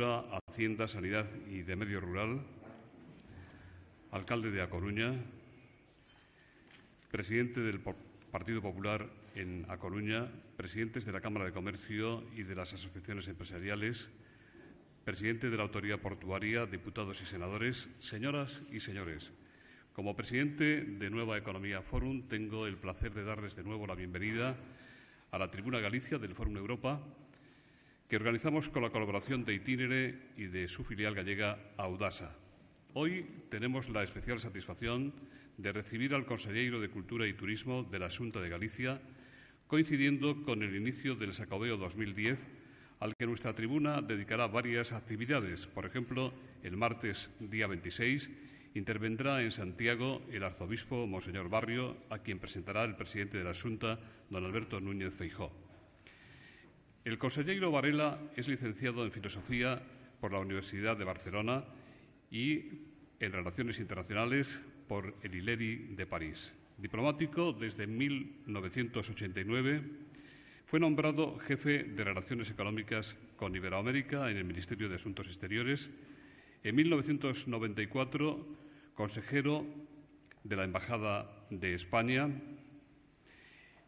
Agricultura, Hacienda, Sanidad y de Medio Rural, alcalde de A Coruña, presidente del Partido Popular en A Coruña, presidentes de la Cámara de Comercio y de las asociaciones empresariales, presidente de la Autoridad Portuaria, diputados y senadores, señoras y señores. Como presidente de Nueva Economía Forum, tengo el placer de darles de nuevo la bienvenida a la Tribuna Galicia del Fórum Europa, que organizamos con la colaboración de Itinere y de su filial gallega Audasa. Hoy tenemos la especial satisfacción de recibir al Conselleiro de Cultura y Turismo de la Xunta de Galicia, coincidiendo con el inicio del Xacobeo 2010, al que nuestra tribuna dedicará varias actividades. Por ejemplo, el martes, día 26, intervendrá en Santiago el arzobispo Monseñor Barrio, a quien presentará el presidente de la Xunta, don Alberto Núñez Feijóo. El conselleiro Varela es licenciado en Filosofía por la Universidad de Barcelona y en Relaciones Internacionales por el ILERI de París. Diplomático desde 1989, fue nombrado jefe de Relaciones Económicas con Iberoamérica en el Ministerio de Asuntos Exteriores. En 1994, consejero de la Embajada de España.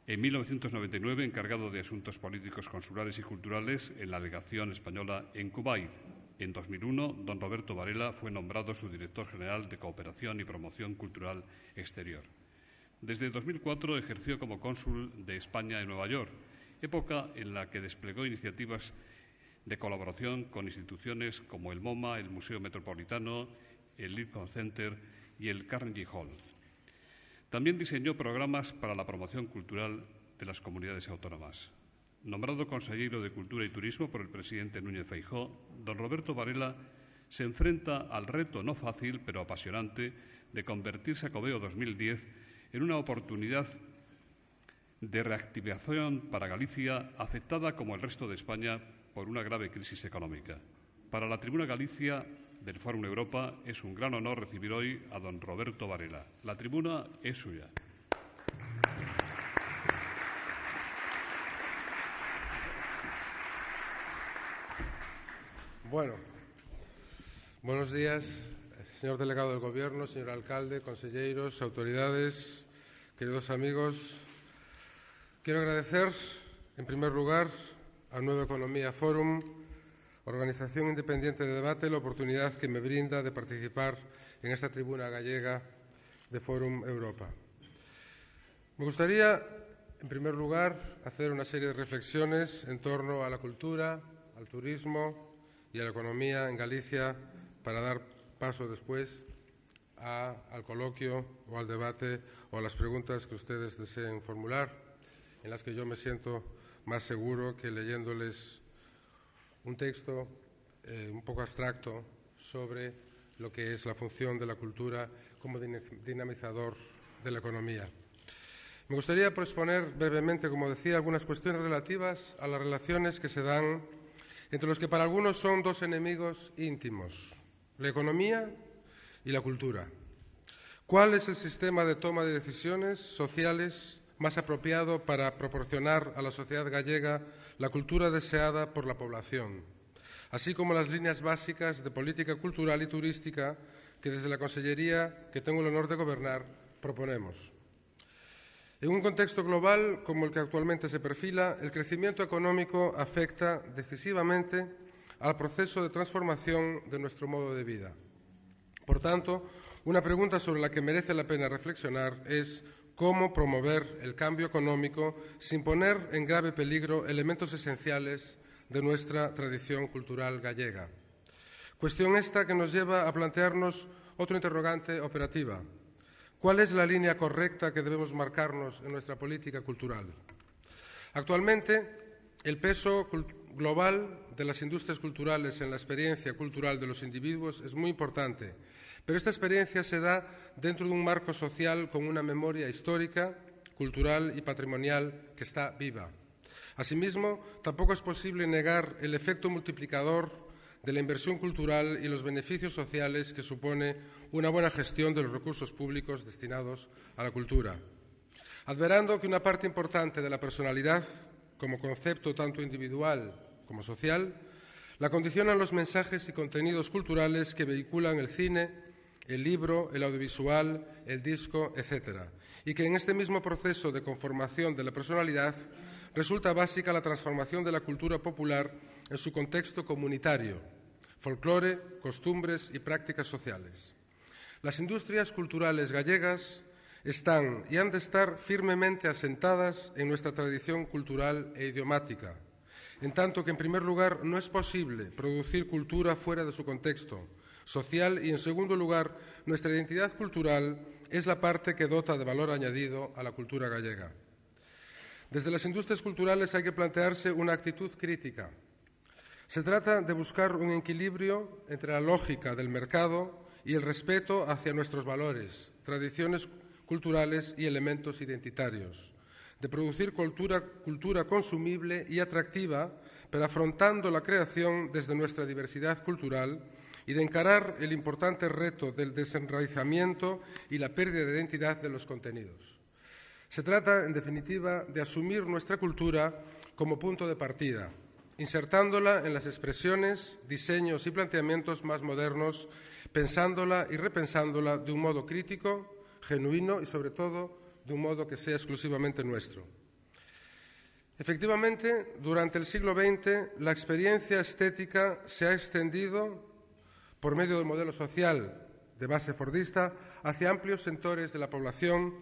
En 1999, encargado de Asuntos Políticos, Consulares y Culturales en la Legación Española en Kuwait. En 2001, don Roberto Varela fue nombrado subdirector general de Cooperación y Promoción Cultural Exterior. Desde 2004 ejerció como cónsul de España en Nueva York, época en la que desplegó iniciativas de colaboración con instituciones como el MoMA, el Museo Metropolitano, el Lincoln Center y el Carnegie Hall. También diseñó programas para la promoción cultural de las comunidades autónomas. Nombrado consejero de Cultura y Turismo por el presidente Núñez Feijóo, don Roberto Varela se enfrenta al reto no fácil, pero apasionante, de convertir Xacobeo 2010 en una oportunidad de reactivación para Galicia, afectada como el resto de España por una grave crisis económica. Para la Tribuna Galicia del Fórum Europa es un gran honor recibir hoy a don Roberto Varela. La tribuna es suya. Bueno, buenos días, señor delegado del Gobierno, señor alcalde, conselleiros, autoridades, queridos amigos. Quiero agradecer, en primer lugar, a Nueva Economía Forum, organización independiente de debate, la oportunidad que me brinda de participar en esta tribuna gallega de Fórum Europa. Me gustaría, en primer lugar, hacer una serie de reflexiones en torno a la cultura, al turismo y a la economía en Galicia para dar paso después al coloquio o al debate o a las preguntas que ustedes deseen formular, en las que yo me siento más seguro que leyéndoles un texto un poco abstracto sobre lo que es la función de la cultura como dinamizador de la economía. Me gustaría exponer brevemente, como decía, algunas cuestiones relativas a las relaciones que se dan entre los que para algunos son dos enemigos íntimos, la economía y la cultura. ¿Cuál es el sistema de toma de decisiones sociales más apropiado para proporcionar a la sociedad gallega la cultura deseada por la población, así como las líneas básicas de política cultural y turística que desde la Consellería que tengo el honor de gobernar proponemos? En un contexto global como el que actualmente se perfila, el crecimiento económico afecta decisivamente al proceso de transformación de nuestro modo de vida. Por tanto, una pregunta sobre la que merece la pena reflexionar es cómo promover el cambio económico sin poner en grave peligro elementos esenciales de nuestra tradición cultural gallega. Cuestión esta que nos lleva a plantearnos otro interrogante operativa. ¿Cuál es la línea correcta que debemos marcarnos en nuestra política cultural? Actualmente, el peso global de las industrias culturales en la experiencia cultural de los individuos es muy importante, pero esta experiencia se da dentro de un marco social con una memoria histórica, cultural y patrimonial que está viva. Asimismo, tampoco es posible negar el efecto multiplicador de la inversión cultural y los beneficios sociales que supone una buena gestión de los recursos públicos destinados a la cultura. Adverando que una parte importante de la personalidad, como concepto tanto individual como social, La condicionan los mensajes y contenidos culturales que vehiculan el cine, el libro, el audiovisual, el disco, etc. Y que en este mismo proceso de conformación de la personalidad resulta básica la transformación de la cultura popular en su contexto comunitario, folclore, costumbres y prácticas sociales. Las industrias culturales gallegas están y han de estar firmemente asentadas en nuestra tradición cultural e idiomática, en tanto que, en primer lugar, no es posible producir cultura fuera de su contexto social y, en segundo lugar, nuestra identidad cultural es la parte que dota de valor añadido a la cultura gallega. Desde las industrias culturales hay que plantearse una actitud crítica. Se trata de buscar un equilibrio entre la lógica del mercado y el respeto hacia nuestros valores, tradiciones culturales y elementos identitarios, de producir cultura consumible y atractiva, pero afrontando la creación desde nuestra diversidad cultural y de encarar el importante reto del desenraizamiento y la pérdida de identidad de los contenidos. Se trata, en definitiva, de asumir nuestra cultura como punto de partida, insertándola en las expresiones, diseños y planteamientos más modernos, pensándola y repensándola de un modo crítico, genuino y, sobre todo, de un modo que sea exclusivamente nuestro. Efectivamente, durante el siglo XX, la experiencia estética se ha extendido por medio del modelo social de base fordista hacia amplios sectores de la población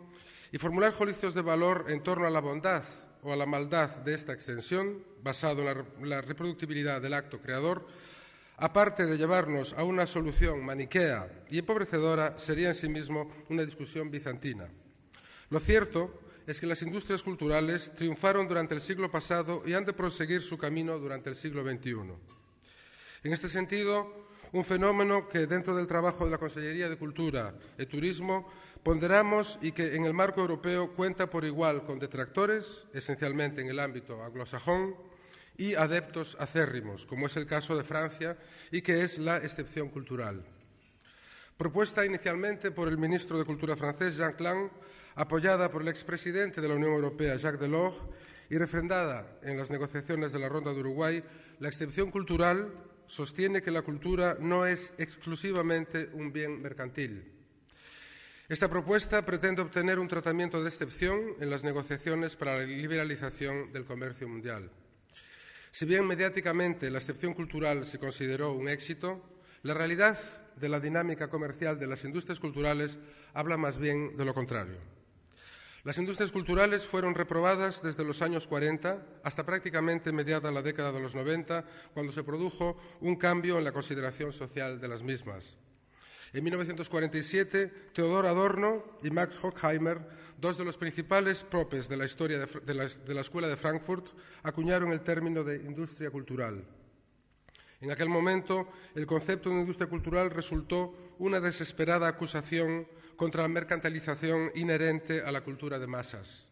y formular juicios de valor en torno a la bondad o a la maldad de esta extensión, basado en la reproductibilidad del acto creador, aparte de llevarnos a una solución maniquea y empobrecedora, sería en sí mismo una discusión bizantina. Lo cierto es que las industrias culturales triunfaron durante el siglo pasado y han de proseguir su camino durante el siglo XXI. En este sentido, un fenómeno que dentro del trabajo de la Consellería de Cultura y Turismo ponderamos y que en el marco europeo cuenta por igual con detractores, esencialmente en el ámbito anglosajón, y adeptos acérrimos, como es el caso de Francia, y que es la excepción cultural. Propuesta inicialmente por el ministro de Cultura francés, Jean Clain, apoyada por el expresidente de la Unión Europea, Jacques Delors, y refrendada en las negociaciones de la Ronda de Uruguay, la excepción cultural sostiene que la cultura no es exclusivamente un bien mercantil. Esta propuesta pretende obtener un tratamiento de excepción en las negociaciones para la liberalización del comercio mundial. Si bien mediáticamente la excepción cultural se consideró un éxito, la realidad de la dinámica comercial de las industrias culturales habla más bien de lo contrario. Las industrias culturales fueron reprobadas desde los años 40 hasta prácticamente mediada la década de los 90, cuando se produjo un cambio en la consideración social de las mismas. En 1947, Theodor Adorno y Max Horkheimer, dos de los principales propes de la historia de la Escuela de Frankfurt, acuñaron el término de industria cultural. En aquel momento, el concepto de industria cultural resultó una desesperada acusación contra la mercantilización inherente a la cultura de masas.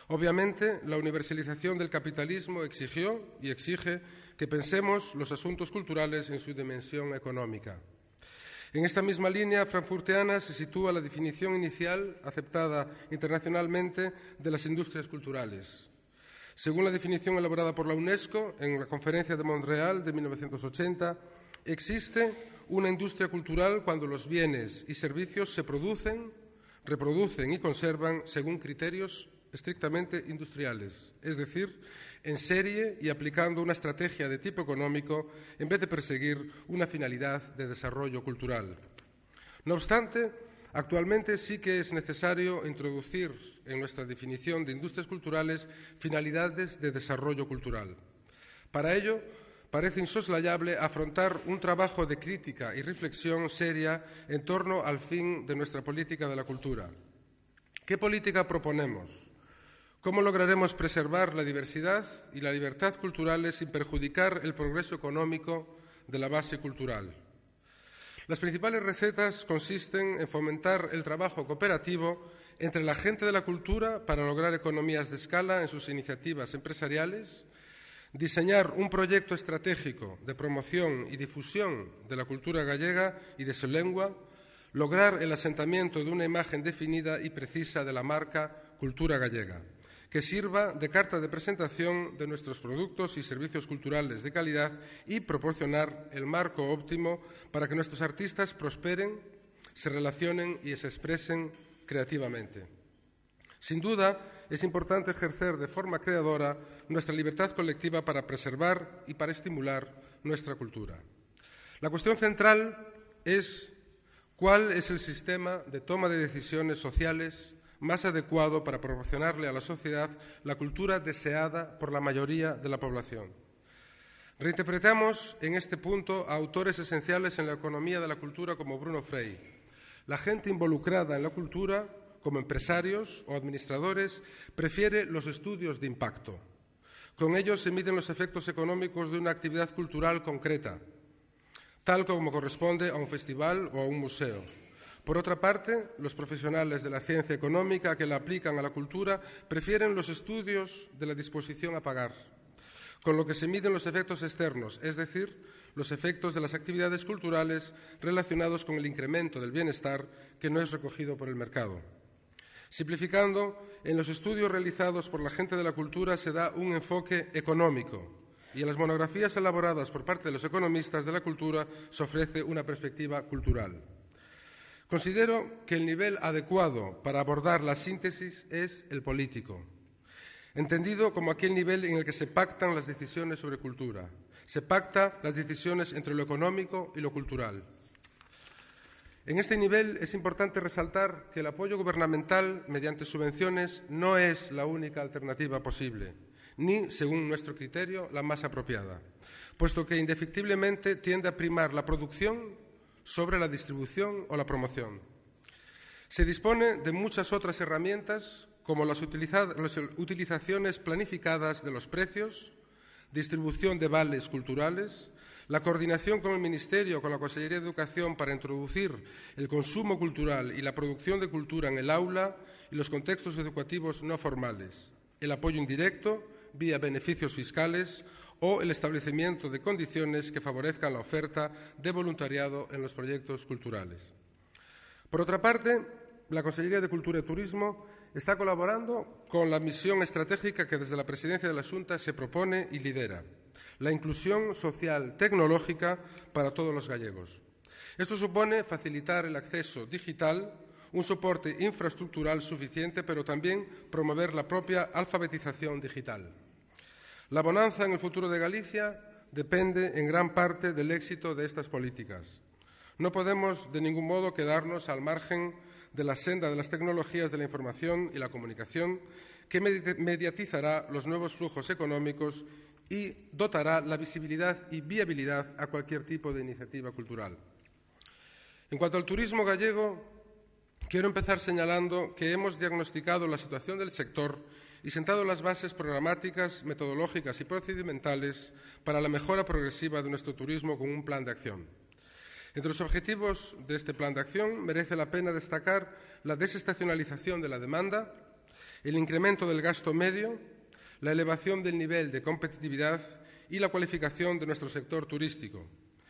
Obviamente, la universalización del capitalismo exigió y exige que pensemos los asuntos culturales en su dimensión económica. En esta misma línea frankfurtiana se sitúa la definición inicial aceptada internacionalmente de las industrias culturales. Según la definición elaborada por la UNESCO en la Conferencia de Montreal de 1980, existe una industria cultural cuando los bienes y servicios se producen, reproducen y conservan según criterios estrictamente industriales, es decir, en serie y aplicando una estrategia de tipo económico en vez de perseguir una finalidad de desarrollo cultural. No obstante, actualmente sí que es necesario introducir en nuestra definición de industrias culturales finalidades de desarrollo cultural. Para ello, parece insoslayable afrontar un trabajo de crítica y reflexión seria en torno al fin de nuestra política de la cultura. ¿Qué política proponemos? ¿Cómo lograremos preservar la diversidad y la libertad culturales sin perjudicar el progreso económico de la base cultural? Las principales recetas consisten en fomentar el trabajo cooperativo entre la gente de la cultura para lograr economías de escala en sus iniciativas empresariales, diseñar un proyecto estratégico de promoción y difusión de la cultura gallega y de su lengua, lograr el asentamiento de una imagen definida y precisa de la marca cultura gallega, que sirva de carta de presentación de nuestros productos y servicios culturales de calidad y proporcionar el marco óptimo para que nuestros artistas prosperen, se relacionen y se expresen creativamente. Sin duda, es importante ejercer de forma creadora nuestra libertad colectiva para preservar y para estimular nuestra cultura. La cuestión central es cuál es el sistema de toma de decisiones sociales más adecuado para proporcionarle a la sociedad la cultura deseada por la mayoría de la población. Reinterpretamos en este punto a autores esenciales en la economía de la cultura como Bruno Frey. La gente involucrada en la cultura, como empresarios o administradores, prefiere los estudios de impacto. Con ellos se miden los efectos económicos de una actividad cultural concreta, tal como corresponde a un festival o a un museo. Por otra parte, los profesionales de la ciencia económica que la aplican a la cultura prefieren los estudios de la disposición a pagar, con lo que se miden los efectos externos, es decir, los efectos de las actividades culturales relacionados con el incremento del bienestar que no es recogido por el mercado. Simplificando, en los estudios realizados por la gente de la cultura se da un enfoque económico y en las monografías elaboradas por parte de los economistas de la cultura se ofrece una perspectiva cultural. Considero que el nivel adecuado para abordar la síntesis es el político, entendido como aquel nivel en el que se pactan las decisiones sobre cultura. Se pactan las decisiones entre lo económico y lo cultural. En este nivel es importante resaltar que el apoyo gubernamental mediante subvenciones no es la única alternativa posible, ni, según nuestro criterio, la más apropiada, puesto que indefectiblemente tiende a primar la producción sobre la distribución o la promoción. Se dispone de muchas otras herramientas, como las utilizaciones planificadas de los precios, distribución de vales culturales, la coordinación con el Ministerio o con la Consellería de Educación para introducir el consumo cultural y la producción de cultura en el aula y los contextos educativos no formales, el apoyo indirecto vía beneficios fiscales o el establecimiento de condiciones que favorezcan la oferta de voluntariado en los proyectos culturales. Por otra parte, la Consellería de Cultura y Turismo está colaborando con la misión estratégica que desde la Presidencia de la Xunta se propone y lidera, la inclusión social tecnológica para todos los gallegos. Esto supone facilitar el acceso digital, un soporte infraestructural suficiente, pero también promover la propia alfabetización digital. La bonanza en el futuro de Galicia depende en gran parte del éxito de estas políticas. No podemos de ningún modo quedarnos al margen de la senda de las tecnologías de la información y la comunicación, que mediatizará los nuevos flujos económicos y dotará la visibilidad y viabilidad a cualquier tipo de iniciativa cultural. En cuanto al turismo gallego, quiero empezar señalando que hemos diagnosticado la situación del sector y sentado las bases programáticas, metodológicas y procedimentales para la mejora progresiva de nuestro turismo con un plan de acción. Entre los objetivos de este plan de acción merece la pena destacar la desestacionalización de la demanda, el incremento del gasto medio, la elevación del nivel de competitividad y la cualificación de nuestro sector turístico.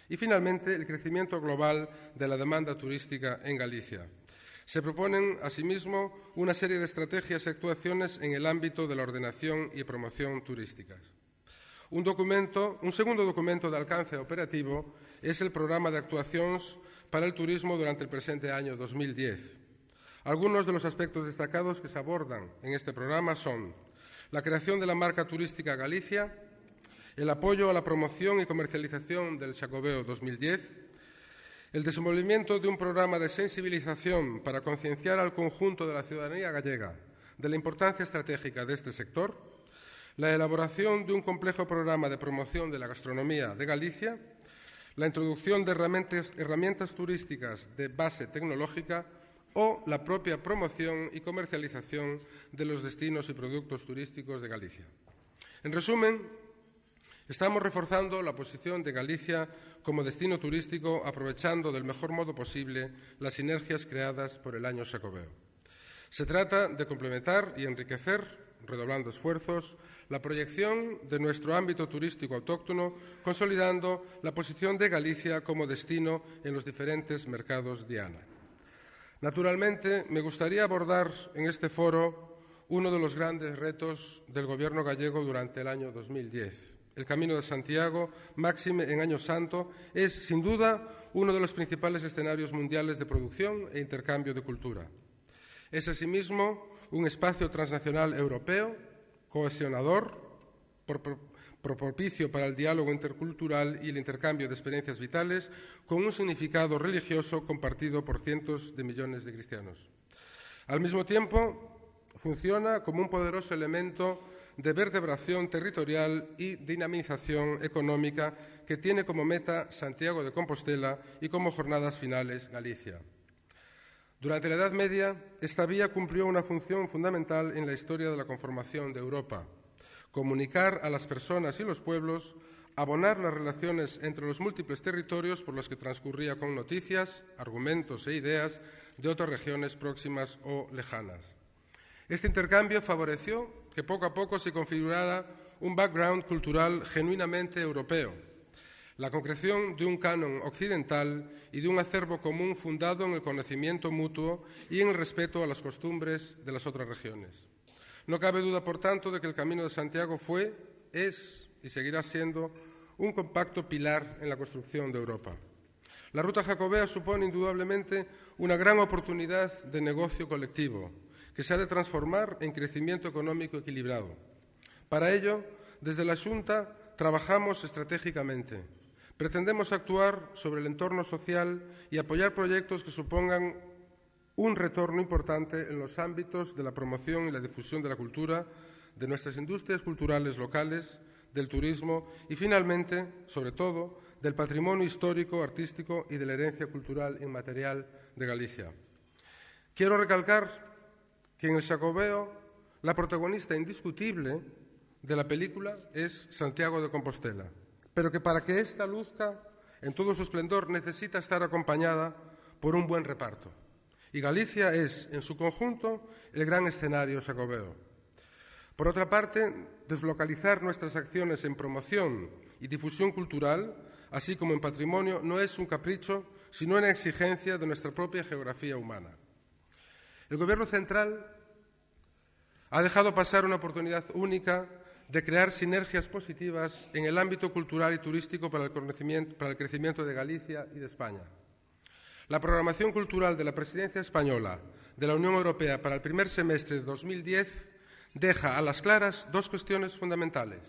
Y, finalmente, el crecimiento global de la demanda turística en Galicia. Se proponen, asimismo, una serie de estrategias y actuaciones en el ámbito de la ordenación y promoción turísticas. Un segundo documento de alcance operativo es el Programa de Actuacións para el Turismo durante el presente año 2010. Algunos de los aspectos destacados que se abordan en este programa son la creación de la marca turística Galicia, el apoyo a la promoción y comercialización del Xacobeo 2010, el desenvolvimiento de un programa de sensibilización para concienciar al conjunto de la ciudadanía gallega de la importancia estratégica de este sector, la elaboración de un complejo programa de promoción de la gastronomía de Galicia, la introducción de herramientas turísticas de base tecnológica o la propia promoción y comercialización de los destinos y productos turísticos de Galicia. En resumen, estamos reforzando la posición de Galicia como destino turístico, aprovechando del mejor modo posible las sinergias creadas por el Año Xacobeo. Se trata de complementar y enriquecer, redoblando esfuerzos, la proyección de nuestro ámbito turístico autóctono, consolidando la posición de Galicia como destino en los diferentes mercados diana. Naturalmente, me gustaría abordar en este foro uno de los grandes retos del Gobierno gallego durante el año 2010. El Camino de Santiago, máxime en Año Santo, es, sin duda, uno de los principales escenarios mundiales de producción e intercambio de cultura. Es, asimismo, un espacio transnacional europeo, cohesionador, propicio para el diálogo intercultural y el intercambio de experiencias vitales, con un significado religioso compartido por cientos de millones de cristianos. Al mismo tiempo, funciona como un poderoso elemento de vertebración territorial y dinamización económica que tiene como meta Santiago de Compostela y como jornadas finales Galicia. Durante la Edad Media, esta vía cumplió una función fundamental en la historia de la conformación de Europa: comunicar a las personas y los pueblos, abonar las relaciones entre los múltiples territorios por los que transcurría con noticias, argumentos e ideas de otras regiones próximas o lejanas. Este intercambio favoreció que poco a poco se configurara un background cultural genuinamente europeo, la concreción de un canon occidental y de un acervo común fundado en el conocimiento mutuo y en el respeto a las costumbres de las otras regiones. No cabe duda, por tanto, de que el Camino de Santiago fue, es y seguirá siendo un compacto pilar en la construcción de Europa. La ruta jacobea supone indudablemente una gran oportunidad de negocio colectivo, que se ha de transformar en crecimiento económico equilibrado. Para ello, desde la Xunta trabajamos estratégicamente. Pretendemos actuar sobre el entorno social y apoyar proyectos que supongan un retorno importante en los ámbitos de la promoción y la difusión de la cultura, de nuestras industrias culturales locales, del turismo y, finalmente, sobre todo, del patrimonio histórico, artístico y de la herencia cultural inmaterial de Galicia. Quiero recalcar que en el Xacobeo la protagonista indiscutible de la película es Santiago de Compostela, pero que para que ésta luzca en todo su esplendor necesita estar acompañada por un buen reparto. Y Galicia es, en su conjunto, el gran escenario xacobeo. Por otra parte, deslocalizar nuestras acciones en promoción y difusión cultural, así como en patrimonio, no es un capricho, sino una exigencia de nuestra propia geografía humana. El Gobierno central ha dejado pasar una oportunidad única de crear sinergias positivas en el ámbito cultural y turístico para el crecimiento de Galicia y de España. La programación cultural de la Presidencia española de la Unión Europea para el primer semestre de 2010 deja a las claras dos cuestiones fundamentales: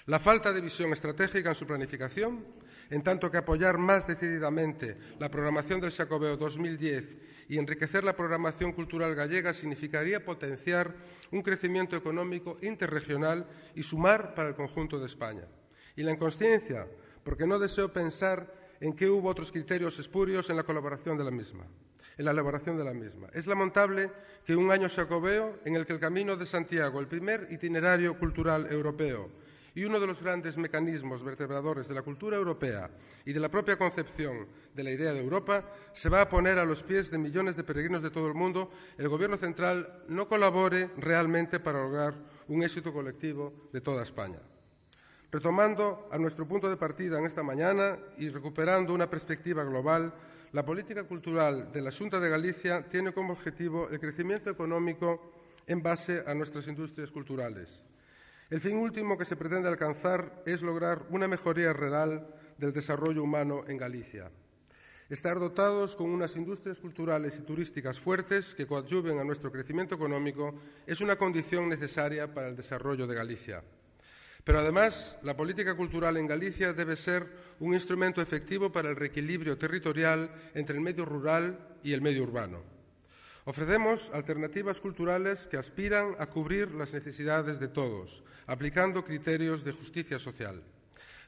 la falta de visión estratégica en su planificación, en tanto que apoyar más decididamente la programación del Xacobeo 2010 y enriquecer la programación cultural gallega significaría potenciar un crecimiento económico interregional y sumar para el conjunto de España. Y la inconsciencia, porque no deseo pensar en que hubo otros criterios espurios en la elaboración de la misma. Es lamentable que un año xacobeo en el que el Camino de Santiago, el primer itinerario cultural europeo y uno de los grandes mecanismos vertebradores de la cultura europea y de la propia concepción de la idea de Europa, se va a poner a los pies de millones de peregrinos de todo el mundo, el Gobierno central no colabore realmente para lograr un éxito colectivo de toda España. Retomando a nuestro punto de partida en esta mañana y recuperando una perspectiva global, la política cultural de la Xunta de Galicia tiene como objetivo el crecimiento económico en base a nuestras industrias culturales. El fin último que se pretende alcanzar es lograr una mejoría real del desarrollo humano en Galicia. Estar dotados con unas industrias culturales y turísticas fuertes que coadyuven a nuestro crecimiento económico es una condición necesaria para el desarrollo de Galicia. Pero además, la política cultural en Galicia debe ser un instrumento efectivo para el reequilibrio territorial entre el medio rural y el medio urbano. Ofrecemos alternativas culturales que aspiran a cubrir las necesidades de todos, aplicando criterios de justicia social.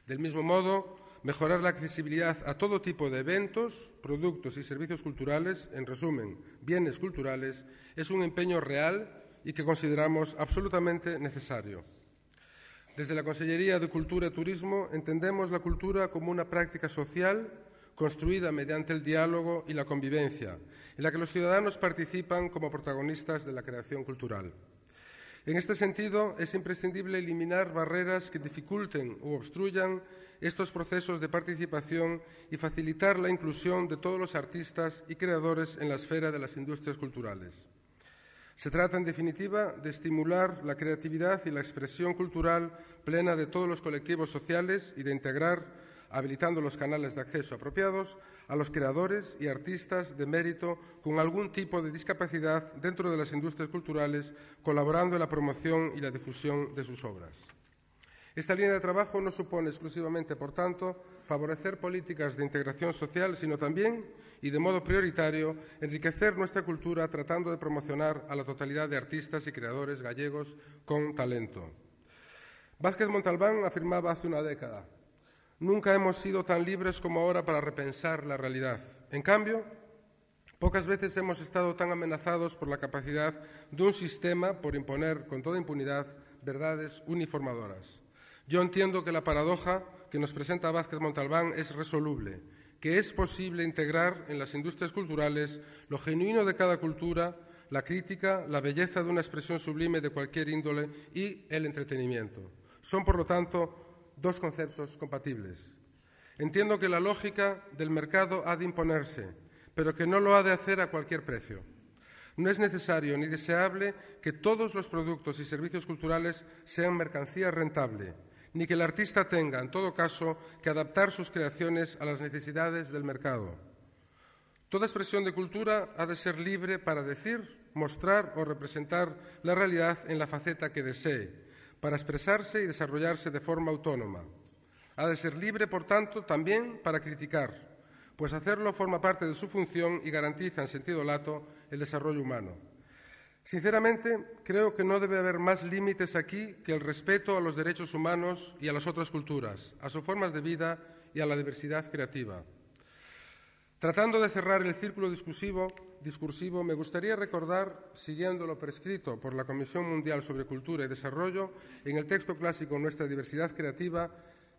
Del mismo modo, mejorar la accesibilidad a todo tipo de eventos, productos y servicios culturales, en resumen, bienes culturales, es un empeño real y que consideramos absolutamente necesario. Desde la Consellería de Cultura y Turismo entendemos la cultura como una práctica social construida mediante el diálogo y la convivencia, en la que los ciudadanos participan como protagonistas de la creación cultural. En este sentido, es imprescindible eliminar barreras que dificulten u obstruyan estos procesos de participación y facilitar la inclusión de todos los artistas y creadores en la esfera de las industrias culturales. Se trata, en definitiva, de estimular la creatividad y la expresión cultural plena de todos los colectivos sociales y de integrar, habilitando los canales de acceso apropiados, a los creadores y artistas de mérito con algún tipo de discapacidad dentro de las industrias culturales, colaborando en la promoción y la difusión de sus obras. Esta línea de trabajo no supone exclusivamente, por tanto, favorecer políticas de integración social, sino también, y de modo prioritario, enriquecer nuestra cultura tratando de promocionar a la totalidad de artistas y creadores gallegos con talento. Vázquez Montalbán afirmaba hace una década: «Nunca hemos sido tan libres como ahora para repensar la realidad. En cambio, pocas veces hemos estado tan amenazados por la capacidad de un sistema por imponer con toda impunidad verdades uniformadoras». Yo entiendo que la paradoja que nos presenta Vázquez Montalbán es resoluble, que es posible integrar en las industrias culturales lo genuino de cada cultura, la crítica, la belleza de una expresión sublime de cualquier índole y el entretenimiento. Son, por lo tanto, dos conceptos compatibles. Entiendo que la lógica del mercado ha de imponerse, pero que no lo ha de hacer a cualquier precio. No es necesario ni deseable que todos los productos y servicios culturales sean mercancía rentable, ni que el artista tenga, en todo caso, que adaptar sus creaciones a las necesidades del mercado. Toda expresión de cultura ha de ser libre para decir, mostrar o representar la realidad en la faceta que desee, para expresarse y desarrollarse de forma autónoma. Ha de ser libre, por tanto, también para criticar, pues hacerlo forma parte de su función y garantiza, en sentido lato, el desarrollo humano. Sinceramente, creo que no debe haber más límites aquí que el respeto a los derechos humanos y a las otras culturas, a sus formas de vida y a la diversidad creativa. Tratando de cerrar el círculo discursivo, me gustaría recordar, siguiendo lo prescrito por la Comisión Mundial sobre Cultura y Desarrollo, en el texto clásico Nuestra diversidad creativa,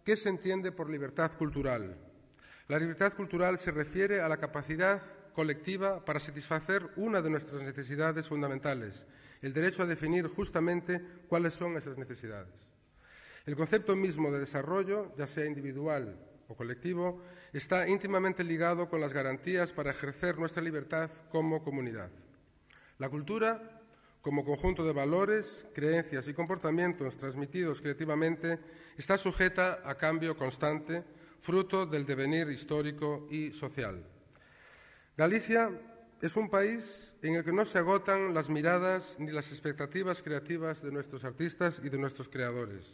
qué se entiende por libertad cultural. La libertad cultural se refiere a la capacidad colectiva para satisfacer una de nuestras necesidades fundamentales, el derecho a definir justamente cuáles son esas necesidades. El concepto mismo de desarrollo, ya sea individual o colectivo, está íntimamente ligado con las garantías para ejercer nuestra libertad como comunidad. La cultura, como conjunto de valores, creencias y comportamientos transmitidos creativamente, está sujeta a cambio constante, fruto del devenir histórico y social. Galicia es un país en el que no se agotan las miradas ni las expectativas creativas de nuestros artistas y de nuestros creadores.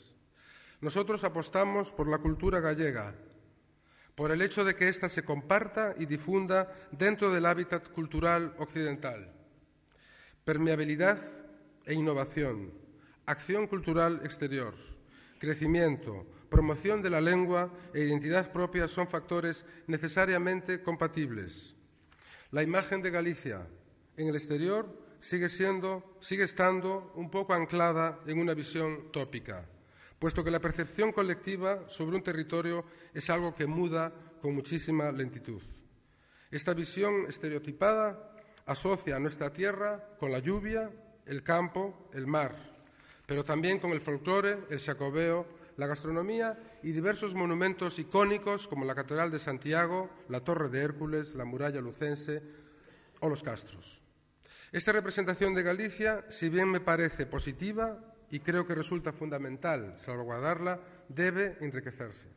Nosotros apostamos por la cultura gallega, por el hecho de que ésta se comparta y difunda dentro del hábitat cultural occidental. Permeabilidad e innovación, acción cultural exterior, crecimiento, promoción de la lengua e identidad propia son factores necesariamente compatibles. La imagen de Galicia en el exterior sigue estando un poco anclada en una visión tópica, puesto que la percepción colectiva sobre un territorio es algo que muda con muchísima lentitud. Esta visión estereotipada asocia a nuestra tierra con la lluvia, el campo, el mar, pero también con el folclore, el xacobeo, la gastronomía y diversos monumentos icónicos como la Catedral de Santiago, la Torre de Hércules, la Muralla Lucense o los castros. Esta representación de Galicia, si bien me parece positiva y creo que resulta fundamental salvaguardarla, debe enriquecerse.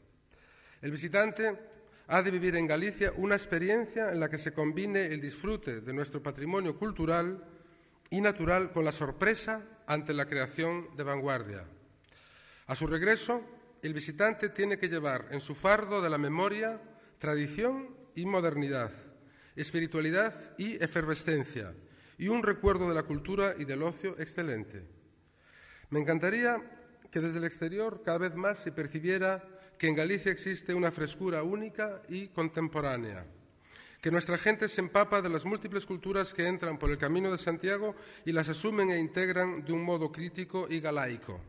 El visitante ha de vivir en Galicia una experiencia en la que se combine el disfrute de nuestro patrimonio cultural y natural con la sorpresa ante la creación de vanguardia. A su regreso, el visitante tiene que llevar en su fardo de la memoria tradición y modernidad, espiritualidad y efervescencia, y un recuerdo de la cultura y del ocio excelente. Me encantaría que desde el exterior cada vez más se percibiera que en Galicia existe una frescura única y contemporánea, que nuestra gente se empapa de las múltiples culturas que entran por el Camino de Santiago y las asumen e integran de un modo crítico y galaico,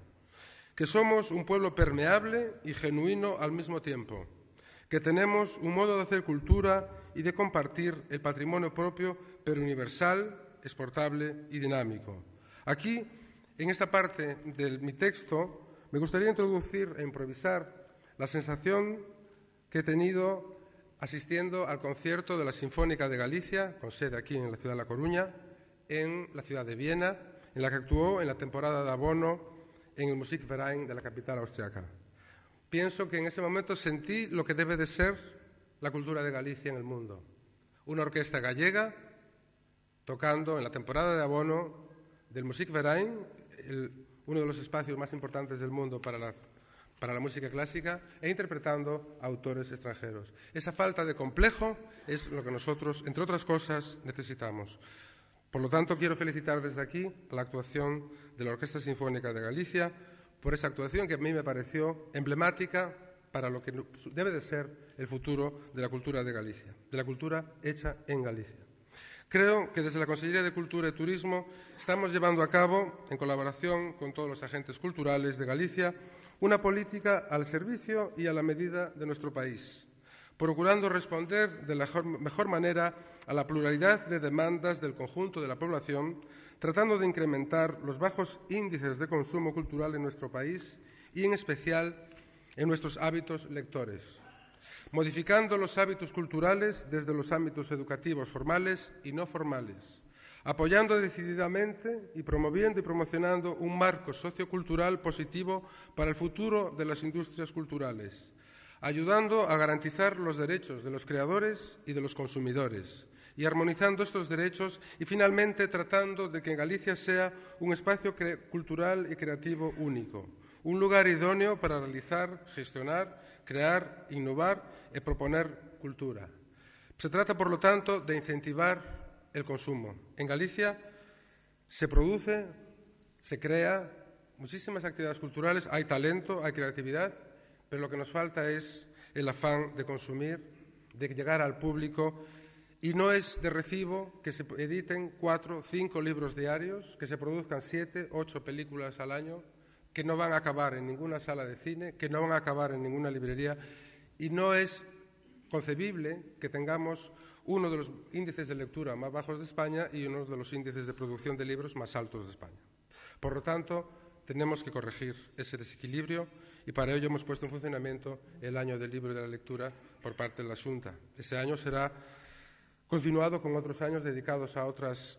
que somos un pueblo permeable y genuino al mismo tiempo, que tenemos un modo de hacer cultura y de compartir el patrimonio propio, pero universal, exportable y dinámico. Aquí, en esta parte de mi texto, me gustaría introducir e improvisar la sensación que he tenido asistiendo al concierto de la Sinfónica de Galicia, con sede aquí en la ciudad de La Coruña, en la ciudad de Viena, en la que actuó en la temporada de abono en el Musikverein de la capital austriaca. Pienso que en ese momento sentí lo que debe de ser la cultura de Galicia en el mundo. Una orquesta gallega tocando en la temporada de abono del Musikverein, uno de los espacios más importantes del mundo para la música clásica, e interpretando a autores extranjeros. Esa falta de complejo es lo que nosotros, entre otras cosas, necesitamos. Por lo tanto, quiero felicitar desde aquí a la actuación de la Orquesta Sinfónica de Galicia por esa actuación que a mí me pareció emblemática para lo que debe de ser el futuro de la cultura de Galicia, de la cultura hecha en Galicia. Creo que desde la Consellería de Cultura y Turismo estamos llevando a cabo, en colaboración con todos los agentes culturales de Galicia, una política al servicio y a la medida de nuestro país, procurando responder de la mejor manera a la pluralidad de demandas del conjunto de la población, tratando de incrementar los bajos índices de consumo cultural en nuestro país y, en especial, en nuestros hábitos lectores, modificando los hábitos culturales desde los ámbitos educativos formales y no formales, apoyando decididamente y promoviendo y promocionando un marco sociocultural positivo para el futuro de las industrias culturales, ayudando a garantizar los derechos de los creadores y de los consumidores, y armonizando estos derechos y, finalmente, tratando de que Galicia sea un espacio cultural y creativo único, un lugar idóneo para realizar, gestionar, crear, innovar y proponer cultura. Se trata, por lo tanto, de incentivar el consumo. En Galicia se produce, se crea muchísimas actividades culturales, hay talento, hay creatividad, pero lo que nos falta es el afán de consumir, de llegar al público. Y no es de recibo que se editen 4 o 5 libros diarios, que se produzcan 7 o 8 películas al año, que no van a acabar en ninguna sala de cine, que no van a acabar en ninguna librería, y no es concebible que tengamos uno de los índices de lectura más bajos de España y uno de los índices de producción de libros más altos de España. Por lo tanto, tenemos que corregir ese desequilibrio y para ello hemos puesto en funcionamiento el Año del Libro y de la Lectura por parte de la Xunta. Ese año será continuado con otros años dedicados a otras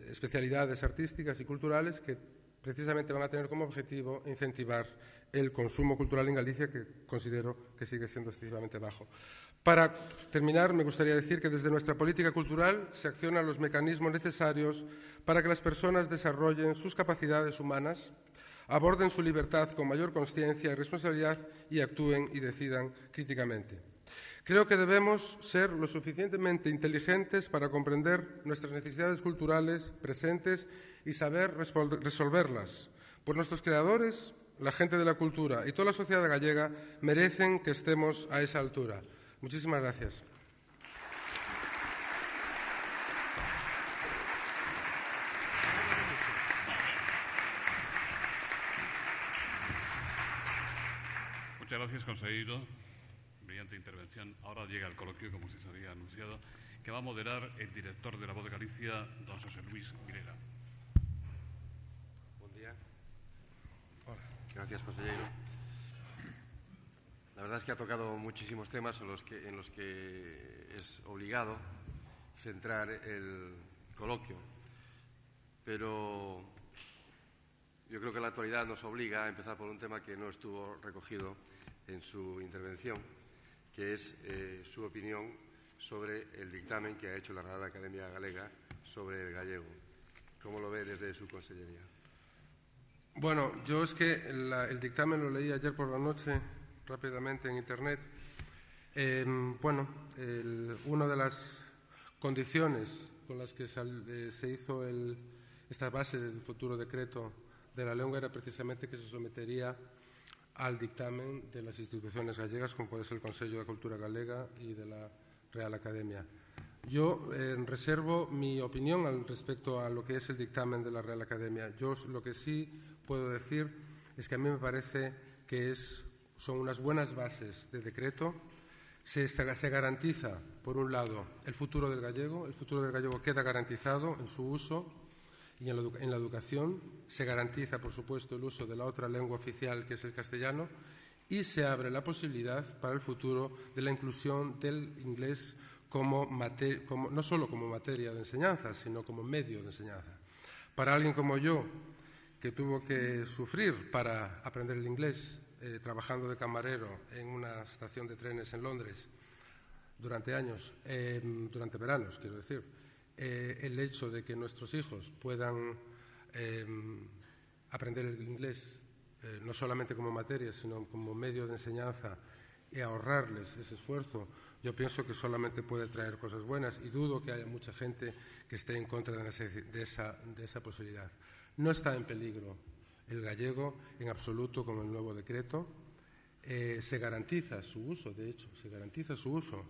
especialidades artísticas y culturales que precisamente van a tener como objetivo incentivar el consumo cultural en Galicia, que considero que sigue siendo excesivamente bajo. Para terminar, me gustaría decir que desde nuestra política cultural se accionan los mecanismos necesarios para que las personas desarrollen sus capacidades humanas, aborden su libertad con mayor consciencia y responsabilidad y actúen y decidan críticamente. Creo que debemos ser lo suficientemente inteligentes para comprender nuestras necesidades culturales presentes y saber resolverlas, pues nuestros creadores, la gente de la cultura y toda la sociedad gallega merecen que estemos a esa altura. Muchísimas gracias. Muchas gracias, consejero. Brillante intervención. Ahora llega el coloquio, como se había anunciado, que va a moderar el director de La Voz de Galicia, don José Luis Grela. Buen día. Hola. Gracias, consejero. La verdad es que ha tocado muchísimos temas en los que es obligado centrar el coloquio, pero yo creo que la actualidad nos obliga a empezar por un tema que no estuvo recogido en su intervención, que es su opinión sobre el dictamen que ha hecho la Real Academia Galega sobre el gallego. ¿Cómo lo ve desde su consellería? Bueno, yo es que el dictamen lo leí ayer por la noche rápidamente en Internet. Una de las condiciones con las que se hizo esta base del futuro decreto de la lengua era precisamente que se sometería al dictamen de las instituciones gallegas, como puede ser el Consello de Cultura Galega y de la Real Academia. Yo reservo mi opinión al respecto a lo que es el dictamen de la Real Academia. Yo lo que sí puedo decir es que a mí me parece que son unas buenas bases de decreto. Se garantiza, por un lado, el futuro del gallego. El futuro del gallego queda garantizado en su uso y en la educación. Se garantiza, por supuesto, el uso de la otra lengua oficial, que es el castellano, y se abre la posibilidad para el futuro de la inclusión del inglés no solo como materia de enseñanza, sino como medio de enseñanza. Para alguien como yo, que tuvo que sufrir para aprender el inglés, trabajando de camarero en una estación de trenes en Londres durante años, durante veranos, quiero decir, el hecho de que nuestros hijos puedan aprender el inglés no solamente como materia, sino como medio de enseñanza y ahorrarles ese esfuerzo, yo pienso que solamente puede traer cosas buenas y dudo que haya mucha gente que esté en contra de esa posibilidad. No está en peligro el gallego en absoluto con el nuevo decreto. Se garantiza su uso, de hecho, se garantiza su uso.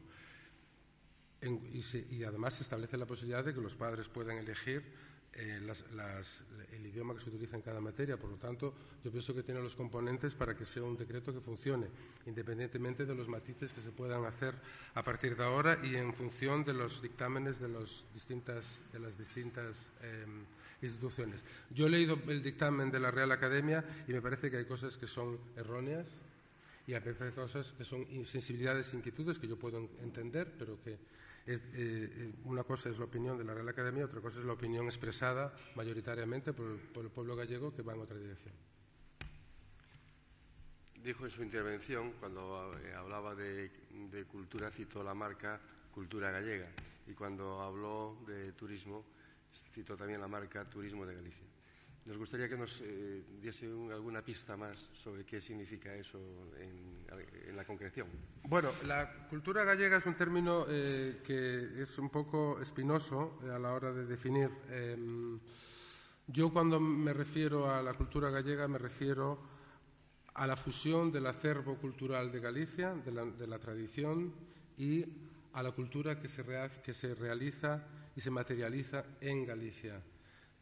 Y además se establece la posibilidad de que los padres puedan elegir el idioma que se utiliza en cada materia. Por lo tanto, yo pienso que tiene los componentes para que sea un decreto que funcione, independientemente de los matices que se puedan hacer a partir de ahora y en función de los dictámenes de las distintas instituciones. Yo he leído el dictamen de la Real Academia y me parece que hay cosas que son erróneas y hay cosas que son sensibilidades e inquietudes que yo puedo entender, pero que una cosa es la opinión de la Real Academia, otra cosa es la opinión expresada mayoritariamente por el pueblo gallego, que va en otra dirección. Dijo en su intervención, cuando hablaba de cultura, citó la marca Cultura Gallega, y cuando habló de turismo, citó también la marca Turismo de Galicia. Nos gustaría que nos diese alguna pista más sobre qué significa eso en la concreción. Bueno, la cultura gallega es un término que es un poco espinoso a la hora de definir. Yo cuando me refiero a la cultura gallega me refiero a la fusión del acervo cultural de Galicia, de la tradición, y a la cultura que se realiza y se materializa en Galicia.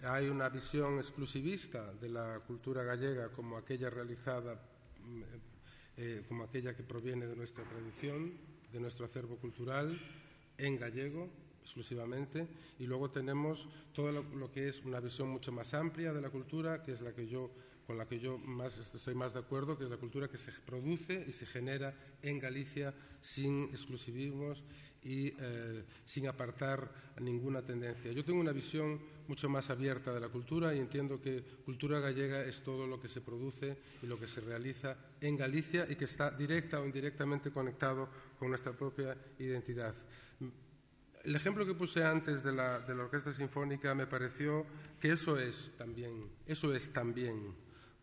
Hay una visión exclusivista de la cultura gallega como aquella realizada, como aquella que proviene de nuestra tradición, de nuestro acervo cultural, en gallego exclusivamente, y luego tenemos todo lo que es una visión mucho más amplia de la cultura, que es con la que yo estoy más de acuerdo, que es la cultura que se produce y se genera en Galicia sin exclusivismos y sin apartar ninguna tendencia. Yo tengo una visión mucho más abierta de la cultura y entiendo que cultura gallega es todo lo que se produce y lo que se realiza en Galicia y que está directa o indirectamente conectado con nuestra propia identidad. El ejemplo que puse antes de la Orquesta Sinfónica me pareció que eso es también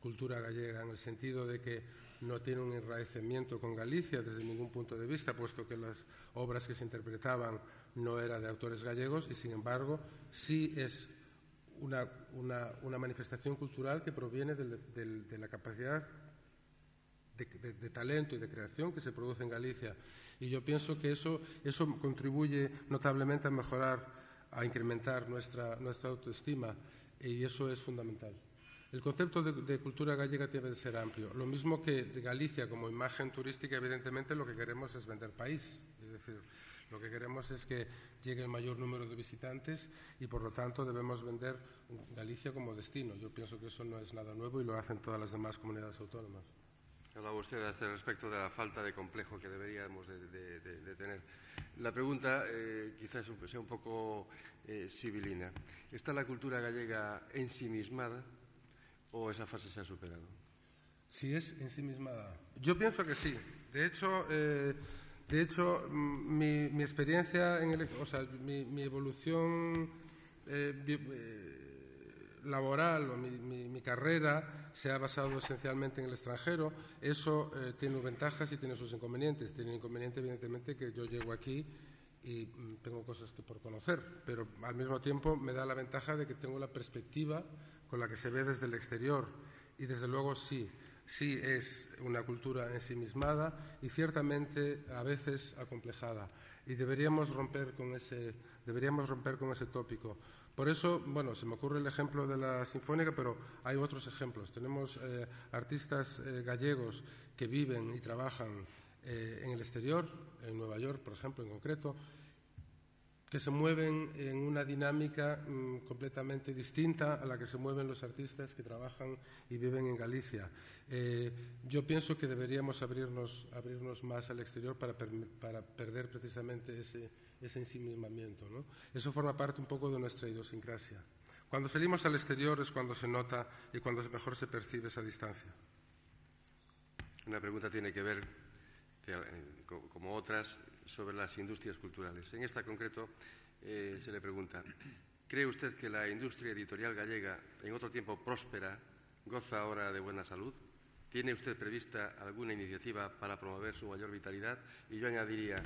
cultura gallega, en el sentido de que no tiene un enraizamiento con Galicia desde ningún punto de vista, puesto que las obras que se interpretaban no eran de autores gallegos y, sin embargo, sí es una manifestación cultural que proviene de la capacidad de talento y de creación que se produce en Galicia. Y yo pienso que eso contribuye notablemente a mejorar, a incrementar nuestra autoestima, y eso es fundamental. El concepto de cultura gallega debe de ser amplio. Lo mismo que Galicia como imagen turística, evidentemente lo que queremos es vender país. Es decir, lo que queremos es que llegue el mayor número de visitantes y, por lo tanto, debemos vender Galicia como destino. Yo pienso que eso no es nada nuevo y lo hacen todas las demás comunidades autónomas. Hablaba usted a este respecto de la falta de complejo que deberíamos de tener. La pregunta quizás sea un poco sibilina. ¿Está la cultura gallega ensimismada o esa fase se ha superado? Si es ensimismada. Yo pienso que sí. De hecho, mi experiencia, mi evolución laboral o mi carrera se ha basado esencialmente en el extranjero. Eso tiene ventajas y tiene sus inconvenientes. Tiene el inconveniente, evidentemente, que yo llego aquí y tengo cosas que por conocer, pero al mismo tiempo me da la ventaja de que tengo la perspectiva con la que se ve desde el exterior y, desde luego, sí es una cultura ensimismada y ciertamente a veces acomplejada, y deberíamos romper con ese tópico. Por eso, se me ocurre el ejemplo de la Sinfónica, pero hay otros ejemplos. Tenemos artistas gallegos que viven y trabajan en el exterior, en Nueva York, por ejemplo, en concreto, que se mueven en una dinámica completamente distinta a la que se mueven los artistas que trabajan y viven en Galicia. Yo pienso que deberíamos abrirnos más al exterior para perder precisamente ese ensimismamiento, ¿no? Eso forma parte un poco de nuestra idiosincrasia. Cuando salimos al exterior es cuando se nota y cuando mejor se percibe esa distancia. Una pregunta tiene que ver, como otras, sobre las industrias culturales. En esta concreto se le pregunta: ¿cree usted que la industria editorial gallega, en otro tiempo próspera, goza ahora de buena salud? ¿Tiene usted prevista alguna iniciativa para promover su mayor vitalidad? Y yo añadiría,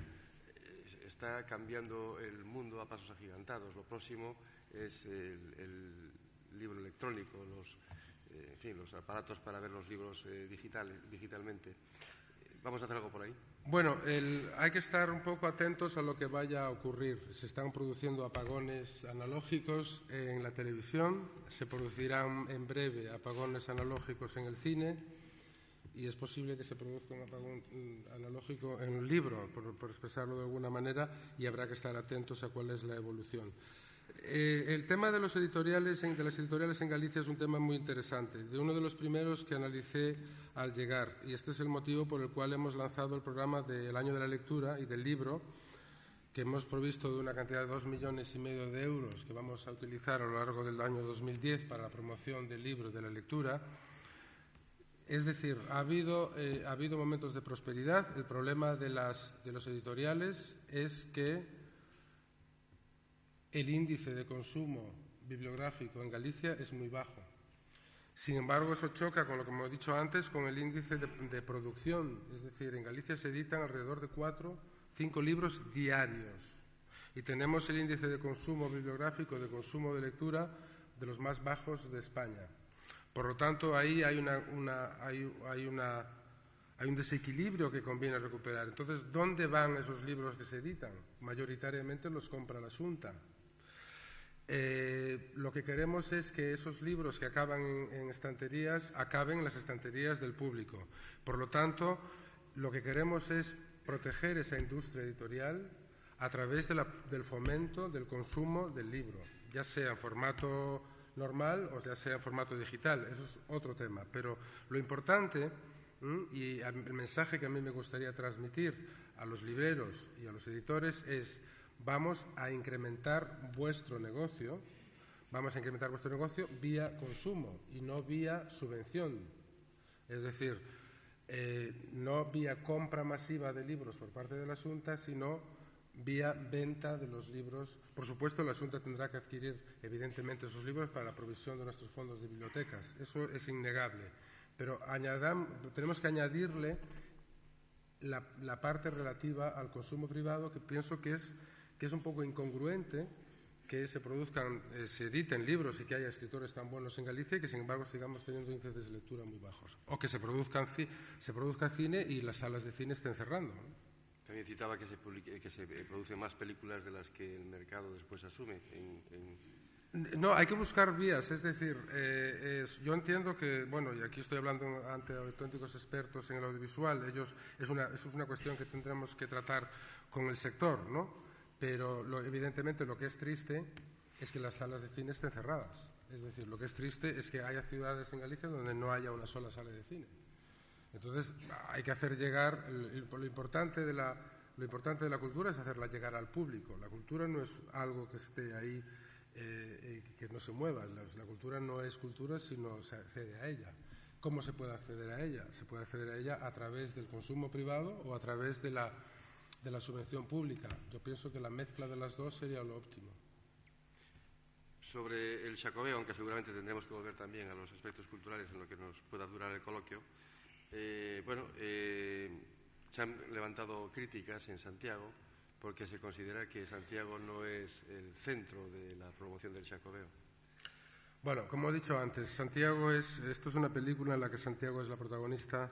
está cambiando el mundo a pasos agigantados. Lo próximo es el libro electrónico, los aparatos para ver los libros digitalmente. ¿Vamos a hacer algo por ahí? Bueno, hay que estar un poco atentos a lo que vaya a ocurrir. Se están produciendo apagones analógicos en la televisión, se producirán en breve apagones analógicos en el cine y es posible que se produzca un apagón analógico en un libro, por expresarlo de alguna manera, y habrá que estar atentos a cuál es la evolución. El tema de las editoriales en Galicia es un tema muy interesante, de uno de los primeros que analicé al llegar, y este es el motivo por el cual hemos lanzado el programa del Año de la Lectura y del Libro, que hemos provisto de una cantidad de 2,5 millones de euros que vamos a utilizar a lo largo del año 2010 para la promoción del libro y de la lectura. Es decir, ha habido momentos de prosperidad. El problema de los editoriales es que el índice de consumo bibliográfico en Galicia es muy bajo. Sin embargo, eso choca con lo que hemos dicho antes, con el índice de producción. Es decir, en Galicia se editan alrededor de 4 o 5 libros diarios. Y tenemos el índice de consumo bibliográfico, de consumo de lectura, de los más bajos de España. Por lo tanto, ahí hay un desequilibrio que conviene recuperar. Entonces, ¿dónde van esos libros que se editan? Mayoritariamente los compra la Xunta. Lo que queremos es que esos libros que acaban en estanterías acaben en las estanterías del público. Por lo tanto, lo que queremos es proteger esa industria editorial a través del fomento del consumo del libro, ya sea en formato normal o ya sea en formato digital. Eso es otro tema. Pero lo importante y el mensaje que a mí me gustaría transmitir a los libreros y a los editores es: vamos a incrementar vuestro negocio vía consumo y no vía subvención. Es decir, no vía compra masiva de libros por parte de la Xunta, sino vía venta de los libros. Por supuesto, la Xunta tendrá que adquirir, evidentemente, esos libros para la provisión de nuestros fondos de bibliotecas. Eso es innegable. Pero tenemos que añadirle la parte relativa al consumo privado, que pienso que es un poco incongruente que se editen libros y que haya escritores tan buenos en Galicia y que, sin embargo, sigamos teniendo índices de lectura muy bajos. O que se produzca cine y las salas de cine estén cerrando, ¿no? También citaba que se producen más películas de las que el mercado después asume. No, hay que buscar vías. Es decir, yo entiendo que, bueno, y aquí estoy hablando ante auténticos expertos en el audiovisual, es una cuestión que tendremos que tratar con el sector, ¿no? Pero evidentemente lo que es triste es que las salas de cine estén cerradas. Es decir, lo que es triste es que haya ciudades en Galicia donde no haya una sola sala de cine. Entonces, hay que hacer llegar, lo importante de la cultura es hacerla llegar al público. La cultura no es algo que esté ahí, que no se mueva. La cultura no es cultura, sino se accede a ella. ¿Cómo se puede acceder a ella? Se puede acceder a ella a través del consumo privado o a través de la subvención pública. Yo pienso que la mezcla de las dos sería lo óptimo. Sobre el Xacobeo, aunque seguramente tendremos que volver también a los aspectos culturales en lo que nos pueda durar el coloquio, se han levantado críticas en Santiago porque se considera que Santiago no es el centro de la promoción del Xacobeo. Bueno, como he dicho antes, esto es una película en la que Santiago es la protagonista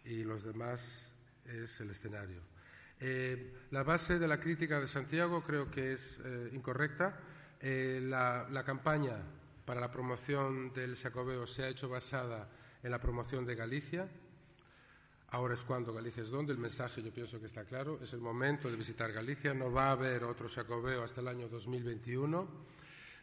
y los demás es el escenario. La base de la crítica de Santiago creo que es incorrecta. La campaña para la promoción del Xacobeo se ha hecho basada en la promoción de Galicia. Ahora es cuando, Galicia es donde. El mensaje yo pienso que está claro. Es el momento de visitar Galicia. No va a haber otro Xacobeo hasta el año 2021.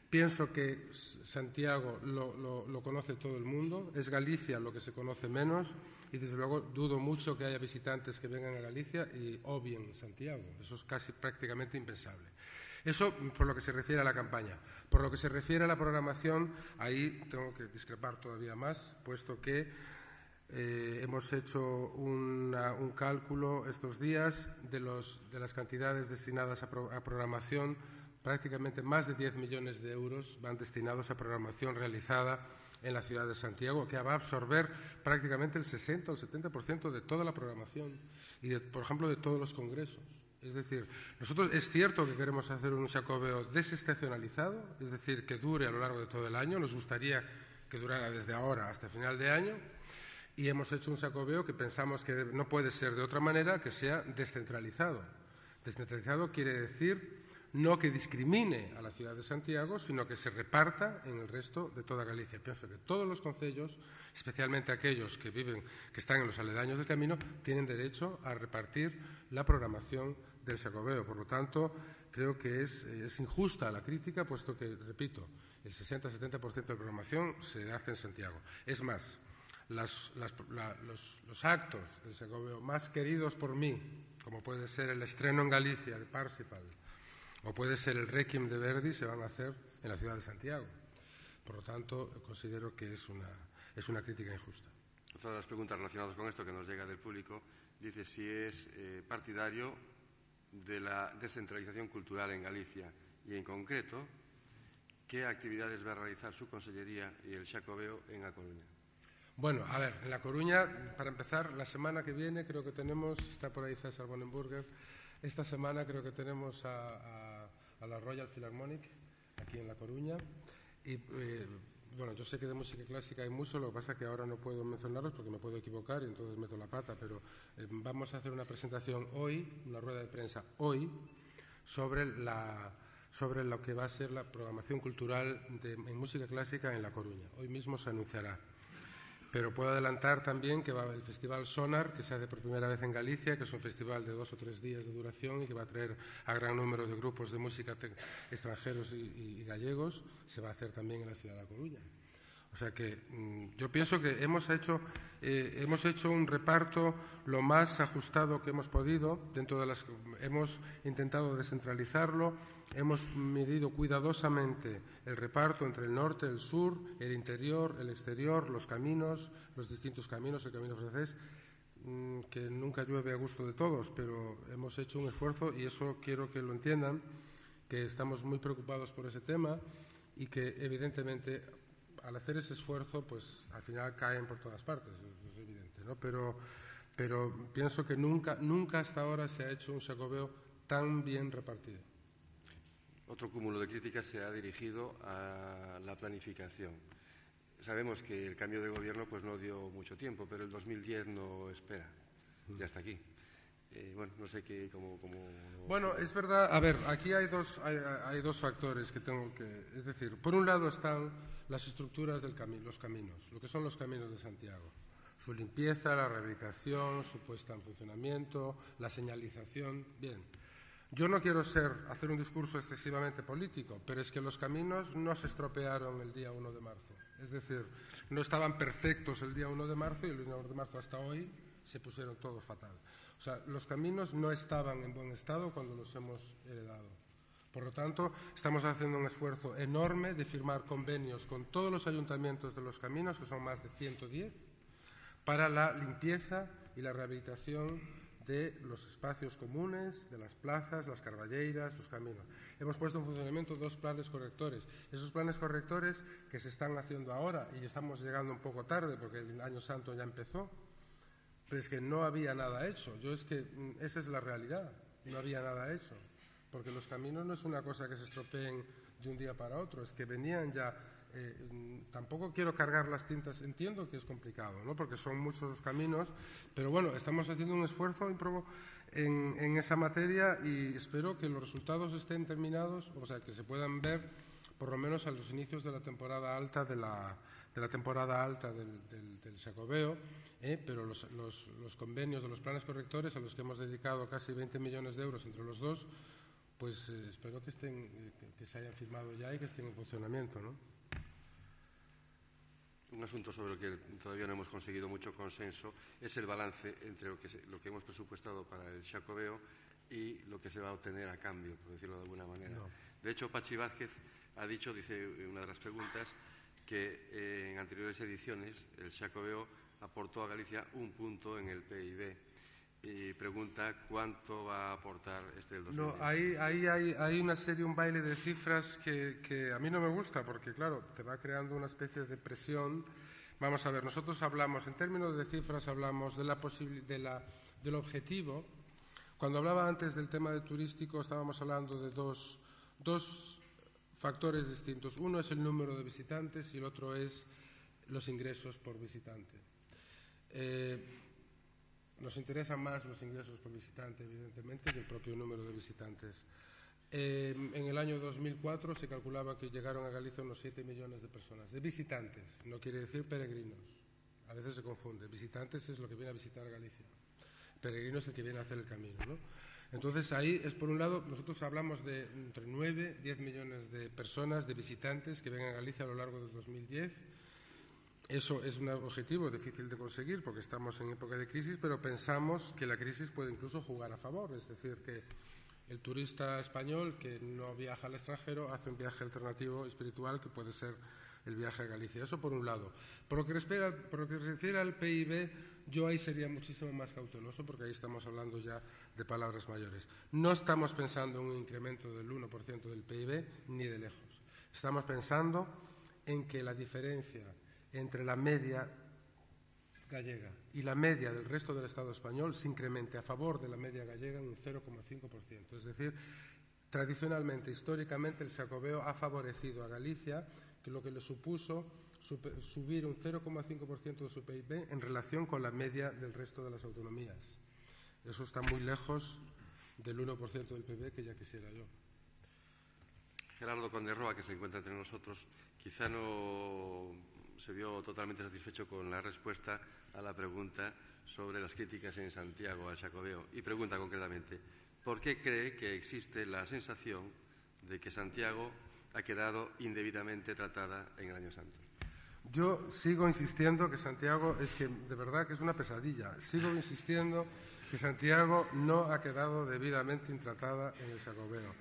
Pienso que Santiago lo conoce todo el mundo. Es Galicia lo que se conoce menos. Y desde luego dudo mucho que haya visitantes que vengan a Galicia y obvien Santiago. Eso es casi prácticamente impensable. Eso por lo que se refiere a la campaña. Por lo que se refiere a la programación, ahí tengo que discrepar todavía más, puesto que hemos hecho un cálculo estos días de las cantidades destinadas a programación. Prácticamente más de 10 millones de euros van destinados a programación realizada en la ciudad de Santiago, que va a absorber prácticamente el 60 o el 70% de toda la programación y, por ejemplo, de todos los congresos. Es decir, nosotros es cierto que queremos hacer un Xacobeo desestacionalizado, es decir, que dure a lo largo de todo el año. Nos gustaría que durara desde ahora hasta final de año. Y hemos hecho un Xacobeo que pensamos que no puede ser de otra manera que sea descentralizado. Descentralizado quiere decir no que discrimine a la ciudad de Santiago, sino que se reparta en el resto de toda Galicia. Pienso que todos los concellos, especialmente aquellos que están en los aledaños del camino, tienen derecho a repartir la programación del Xacobeo. Por lo tanto, creo que es injusta la crítica, puesto que, repito, el 60-70% de la programación se hace en Santiago. Es más, los actos del Xacobeo más queridos por mí, como puede ser el estreno en Galicia de Parsifal o puede ser el Requiem de Verdi, se van a hacer en la ciudad de Santiago. Por lo tanto, considero que es una crítica injusta. Otra de las preguntas relacionadas con esto que nos llega del público dice si es partidario de la descentralización cultural en Galicia y, en concreto, qué actividades va a realizar su consellería y el Xacobeo en A Coruña. Bueno, a ver, en La Coruña, para empezar, la semana que viene creo que tenemos, está por ahí César Bonenburger, esta semana creo que tenemos a la Royal Philharmonic aquí en La Coruña. Y bueno, yo sé que de música clásica hay mucho, lo que pasa es que ahora no puedo mencionarlos porque me puedo equivocar y entonces meto la pata, pero vamos a hacer una presentación hoy, una rueda de prensa hoy, sobre lo que va a ser la programación cultural en música clásica en La Coruña. Hoy mismo se anunciará. Pero puedo adelantar también que va a haber el Festival Sonar, que se hace por primera vez en Galicia, que es un festival de 2 o 3 días de duración y que va a traer a gran número de grupos de música extranjeros y gallegos. Se va a hacer también en la ciudad de La Coruña. O sea que yo pienso que hemos hecho un reparto lo más ajustado que hemos podido. Hemos intentado descentralizarlo, hemos medido cuidadosamente el reparto entre el norte, el sur, el interior, el exterior, los caminos, los distintos caminos, el camino francés, que nunca llueve a gusto de todos, pero hemos hecho un esfuerzo y eso quiero que lo entiendan, que estamos muy preocupados por ese tema y que evidentemente al hacer ese esfuerzo, pues al final caen por todas partes, es evidente, ¿no? Pero pienso que nunca hasta ahora se ha hecho un Xacobeo tan bien repartido. Otro cúmulo de críticas se ha dirigido a la planificación. Sabemos que el cambio de gobierno pues no dio mucho tiempo, pero el 2010 no espera, ya está aquí. Bueno, no sé qué, cómo... Bueno, es verdad. A ver, aquí hay dos factores que tengo que... Es decir, por un lado están las estructuras los caminos, lo que son los caminos de Santiago. Su limpieza, la rehabilitación, su puesta en funcionamiento, la señalización. Bien, yo no quiero hacer un discurso excesivamente político, pero es que los caminos no se estropearon el día 1 de marzo. Es decir, no estaban perfectos el día 1 de marzo y el 1 de marzo hasta hoy se pusieron todos fatal. O sea, los caminos no estaban en buen estado cuando los hemos heredado. Por lo tanto, estamos haciendo un esfuerzo enorme de firmar convenios con todos los ayuntamientos de los caminos, que son más de 110, para la limpieza y la rehabilitación de los espacios comunes, de las plazas, las carballeiras, los caminos. Hemos puesto en funcionamiento 2 planes correctores. Esos planes correctores que se están haciendo ahora, y estamos llegando un poco tarde porque el Año Santo ya empezó, pero es que no había nada hecho. Esa es la realidad, no había nada hecho. Porque los caminos no es una cosa que se estropeen de un día para otro, es que venían ya... tampoco quiero cargar las tintas, entiendo que es complicado, ¿no? Porque son muchos los caminos, pero bueno, estamos haciendo un esfuerzo en esa materia y espero que los resultados estén terminados, o sea, que se puedan ver por lo menos a los inicios de la temporada alta de la temporada alta del Xacobeo, pero los convenios de los planes correctores, a los que hemos dedicado casi 20 millones de euros entre los dos, pues espero que se hayan firmado ya y que estén en funcionamiento, ¿no? Un asunto sobre el que todavía no hemos conseguido mucho consenso es el balance entre lo que hemos presupuestado para el Xacobeo y lo que se va a obtener a cambio, por decirlo de alguna manera. No. De hecho, Pachi Vázquez ha dicho, dice una de las preguntas, que en anteriores ediciones el Xacobeo aportó a Galicia 1 punto en el PIB y pregunta cuánto va a aportar este del 2020. No, hay un baile de cifras que a mí no me gusta porque, claro, te va creando una especie de presión. Vamos a ver, nosotros hablamos, en términos de cifras, hablamos del objetivo. Cuando hablaba antes del tema de turístico, estábamos hablando de dos factores distintos. Uno es el número de visitantes y el otro es los ingresos por visitante. Nos interesan más los ingresos por visitante, evidentemente, que el propio número de visitantes. En el año 2004 se calculaba que llegaron a Galicia unos 7 millones de personas, de visitantes, no quiere decir peregrinos. A veces se confunde. Visitantes es lo que viene a visitar Galicia. Peregrino es el que viene a hacer el camino, ¿no? Entonces, ahí es, por un lado, nosotros hablamos de entre 9 y 10 millones de personas, de visitantes que vengan a Galicia a lo largo del 2010. Eso es un objetivo difícil de conseguir porque estamos en época de crisis, pero pensamos que la crisis puede incluso jugar a favor, es decir, que el turista español que no viaja al extranjero hace un viaje alternativo espiritual que puede ser el viaje a Galicia. Eso por un lado. Por lo que se refiere al PIB, yo ahí sería muchísimo más cauteloso porque ahí estamos hablando ya de palabras mayores. No estamos pensando en un incremento del 1% del PIB ni de lejos. Estamos pensando en que la diferencia entre la media gallega y la media del resto del Estado español se incremente a favor de la media gallega en un 0,5%. Es decir, tradicionalmente, históricamente, el Xacobeo ha favorecido a Galicia, que lo que le supuso subir un 0,5% de su PIB en relación con la media del resto de las autonomías. Eso está muy lejos del 1% del PIB que ya quisiera yo. Gerardo Conde-Roa, que se encuentra entre nosotros, quizá no se vio totalmente satisfecho con la respuesta a la pregunta sobre las críticas en Santiago al Xacobeo y pregunta concretamente, ¿por qué cree que existe la sensación de que Santiago ha quedado indebidamente tratada en el Año Santo? Yo sigo insistiendo que Santiago es que de verdad que es una pesadilla. Sigo insistiendo que Santiago no ha quedado debidamente tratada en el Xacobeo.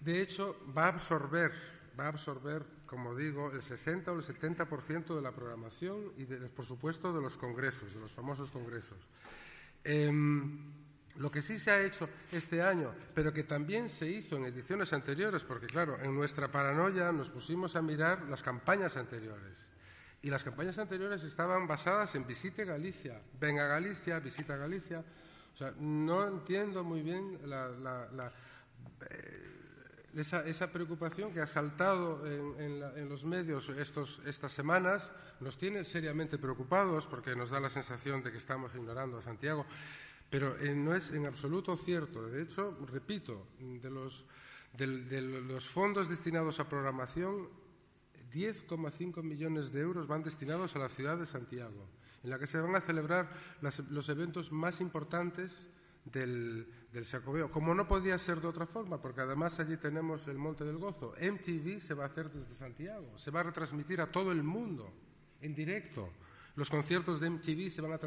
De hecho, va a absorber, como digo, el 60 o el 70% de la programación y, por supuesto, de los congresos, de los famosos congresos. Lo que sí se ha hecho este año, pero que también se hizo en ediciones anteriores, porque, claro, en nuestra paranoia nos pusimos a mirar las campañas anteriores. Y las campañas anteriores estaban basadas en visite Galicia, venga a Galicia, visita Galicia. O sea, no entiendo muy bien esa preocupación que ha saltado en los medios estas semanas. Nos tiene seriamente preocupados porque nos da la sensación de que estamos ignorando a Santiago. Pero no es en absoluto cierto. De hecho, repito, de los fondos destinados a programación, 10,5 millones de euros van destinados a la ciudad de Santiago, en la que se van a celebrar los eventos más importantes del Xacobeo, como no podía ser de otra forma, porque además allí tenemos el Monte del Gozo. MTV se va a hacer desde Santiago, se va a retransmitir a todo el mundo en directo. Los conciertos de MTV se van a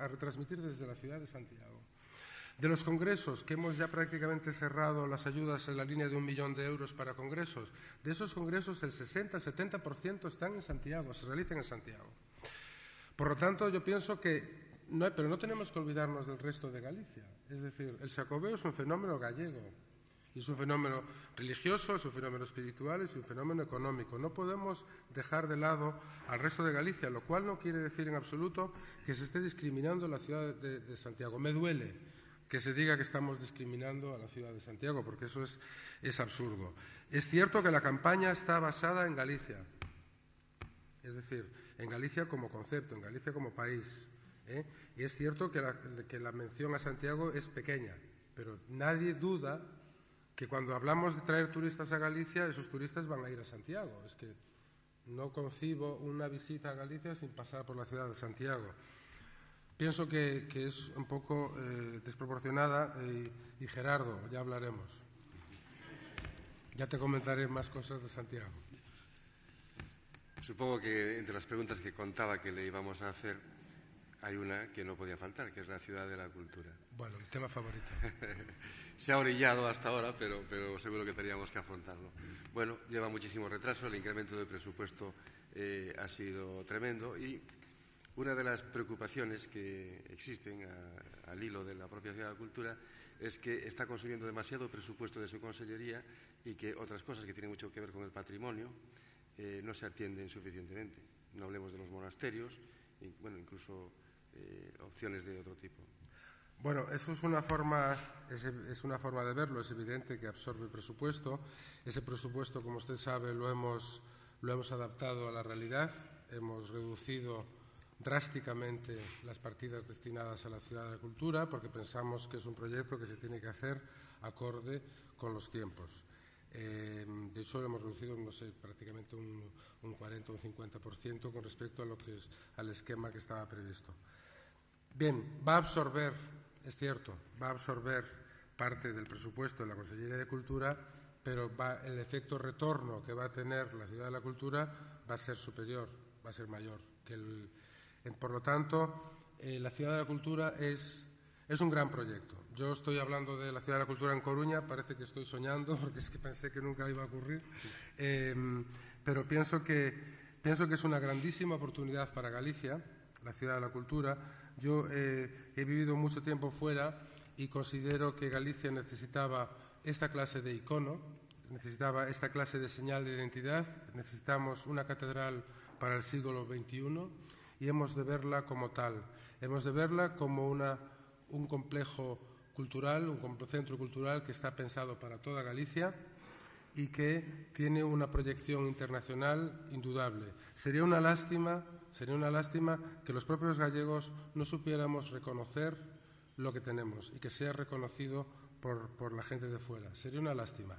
retransmitir desde la ciudad de Santiago. De los congresos, que hemos ya prácticamente cerrado las ayudas en la línea de 1 millón de euros para congresos, de esos congresos el 60-70% están en Santiago, se realizan en Santiago. Por lo tanto, yo pienso que pero no tenemos que olvidarnos del resto de Galicia. Es decir, el Xacobeo es un fenómeno gallego, y es un fenómeno religioso, es un fenómeno espiritual, es un fenómeno económico. No podemos dejar de lado al resto de Galicia, lo cual no quiere decir en absoluto que se esté discriminando a la ciudad de Santiago. Me duele que se diga que estamos discriminando a la ciudad de Santiago, porque eso es absurdo. Es cierto que la campaña está basada en Galicia, es decir, en Galicia como concepto, en Galicia como país. Y es cierto que la mención a Santiago es pequeña, pero nadie duda que cuando hablamos de traer turistas a Galicia, esos turistas van a ir a Santiago. Es que No concibo una visita a Galicia sin pasar por la ciudad de Santiago. Pienso que es un poco desproporcionada y Gerardo, ya hablaremos. Ya te comentaré más cosas de Santiago. Supongo que entre las preguntas que contaba que le íbamos a hacer hay una que no podía faltar, que es la ciudad de la cultura. Bueno, el tema favorito. Se ha orillado hasta ahora, pero seguro que teníamos que afrontarlo. Bueno, lleva muchísimo retraso, el incremento del presupuesto ha sido tremendo y una de las preocupaciones que existen al hilo de la propia ciudad de la cultura es que está consumiendo demasiado presupuesto de su consellería y que otras cosas que tienen mucho que ver con el patrimonio no se atienden suficientemente. No hablemos de los monasterios, incluso opciones de otro tipo. Bueno, eso es una forma de verlo. Es evidente que absorbe presupuesto. Ese presupuesto, como usted sabe, lo hemos adaptado a la realidad. Hemos reducido drásticamente las partidas destinadas a la ciudad de la cultura porque pensamos que es un proyecto que se tiene que hacer acorde con los tiempos. De hecho, lo hemos reducido, no sé, prácticamente un 40 o un 50% con respecto a lo que es al esquema que estaba previsto. Bien, va a absorber, es cierto, va a absorber parte del presupuesto de la Consellería de Cultura, pero el efecto retorno que va a tener la ciudad de la cultura va a ser superior, va a ser mayor. Por lo tanto, la ciudad de la cultura es un gran proyecto. Yo estoy hablando de la ciudad de la cultura en Coruña, parece que estoy soñando, porque es que pensé que nunca iba a ocurrir, pero pienso que es una grandísima oportunidad para Galicia, la ciudad de la cultura. Yo he vivido mucho tiempo fuera y considero que Galicia necesitaba esta clase de icono, necesitaba esta clase de señal de identidad. Necesitamos una catedral para el siglo XXI y hemos de verla como tal. Hemos de verla como un complejo cultural, un centro cultural que está pensado para toda Galicia y que tiene una proyección internacional indudable. Sería una lástima que los propios gallegos no supiéramos reconocer lo que tenemos y que sea reconocido por la gente de fuera. Sería una lástima.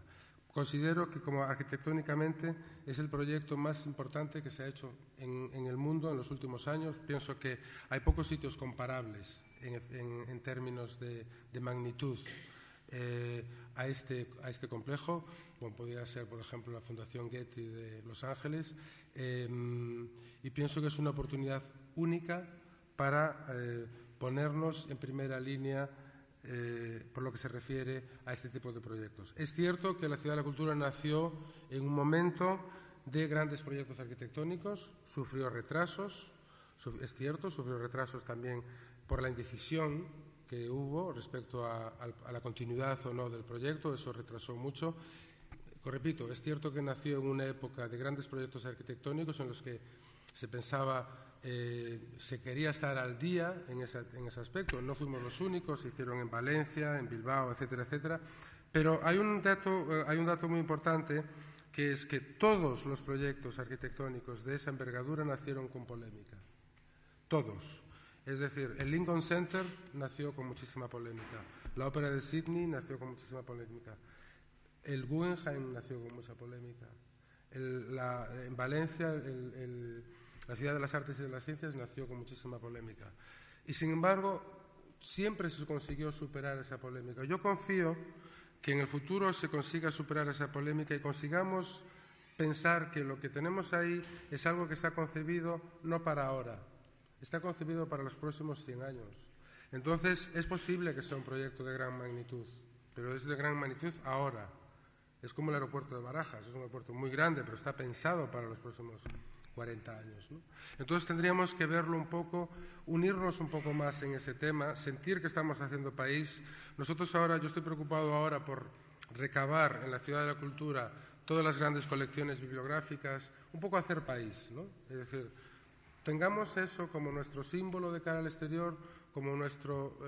Considero que como arquitectónicamente es el proyecto más importante que se ha hecho en el mundo en los últimos años. Pienso que hay pocos sitios comparables en términos de magnitud a este complejo, como podría ser, por ejemplo, la Fundación Getty de Los Ángeles, y pienso que es una oportunidad única para ponernos en primera línea por lo que se refiere a este tipo de proyectos. Es cierto que la Ciudad de la Cultura nació en un momento de grandes proyectos arquitectónicos, sufrió retrasos, es cierto, sufrió retrasos también por la indecisión que hubo respecto a la continuidad o no del proyecto, eso retrasó mucho. Repito, es cierto que nació en una época de grandes proyectos arquitectónicos en los que se pensaba, se quería estar al día en ese aspecto. No fuimos los únicos, se hicieron en Valencia, en Bilbao, etcétera, etcétera. Pero hay un dato muy importante, que es que todos los proyectos arquitectónicos de esa envergadura nacieron con polémica. Todos. Es decir, el Lincoln Center nació con muchísima polémica. La Ópera de Sydney nació con muchísima polémica. El Guggenheim nació con mucha polémica. En Valencia, la Ciudad de las Artes y de las Ciencias nació con muchísima polémica. Y, sin embargo, siempre se consiguió superar esa polémica. Yo confío que en el futuro se consiga superar esa polémica y consigamos pensar que lo que tenemos ahí es algo que está concebido no para ahora, está concebido para los próximos 100 años. Entonces, es posible que sea un proyecto de gran magnitud, pero es de gran magnitud ahora. Es como el aeropuerto de Barajas, es un aeropuerto muy grande, pero está pensado para los próximos 40 años, ¿no? Entonces tendríamos que verlo un poco, unirnos un poco más en ese tema, sentir que estamos haciendo país. Nosotros ahora, yo estoy preocupado ahora por recabar en la Ciudad de la Cultura todas las grandes colecciones bibliográficas, un poco hacer país, ¿no? Es decir, tengamos eso como nuestro símbolo de cara al exterior, como nuestro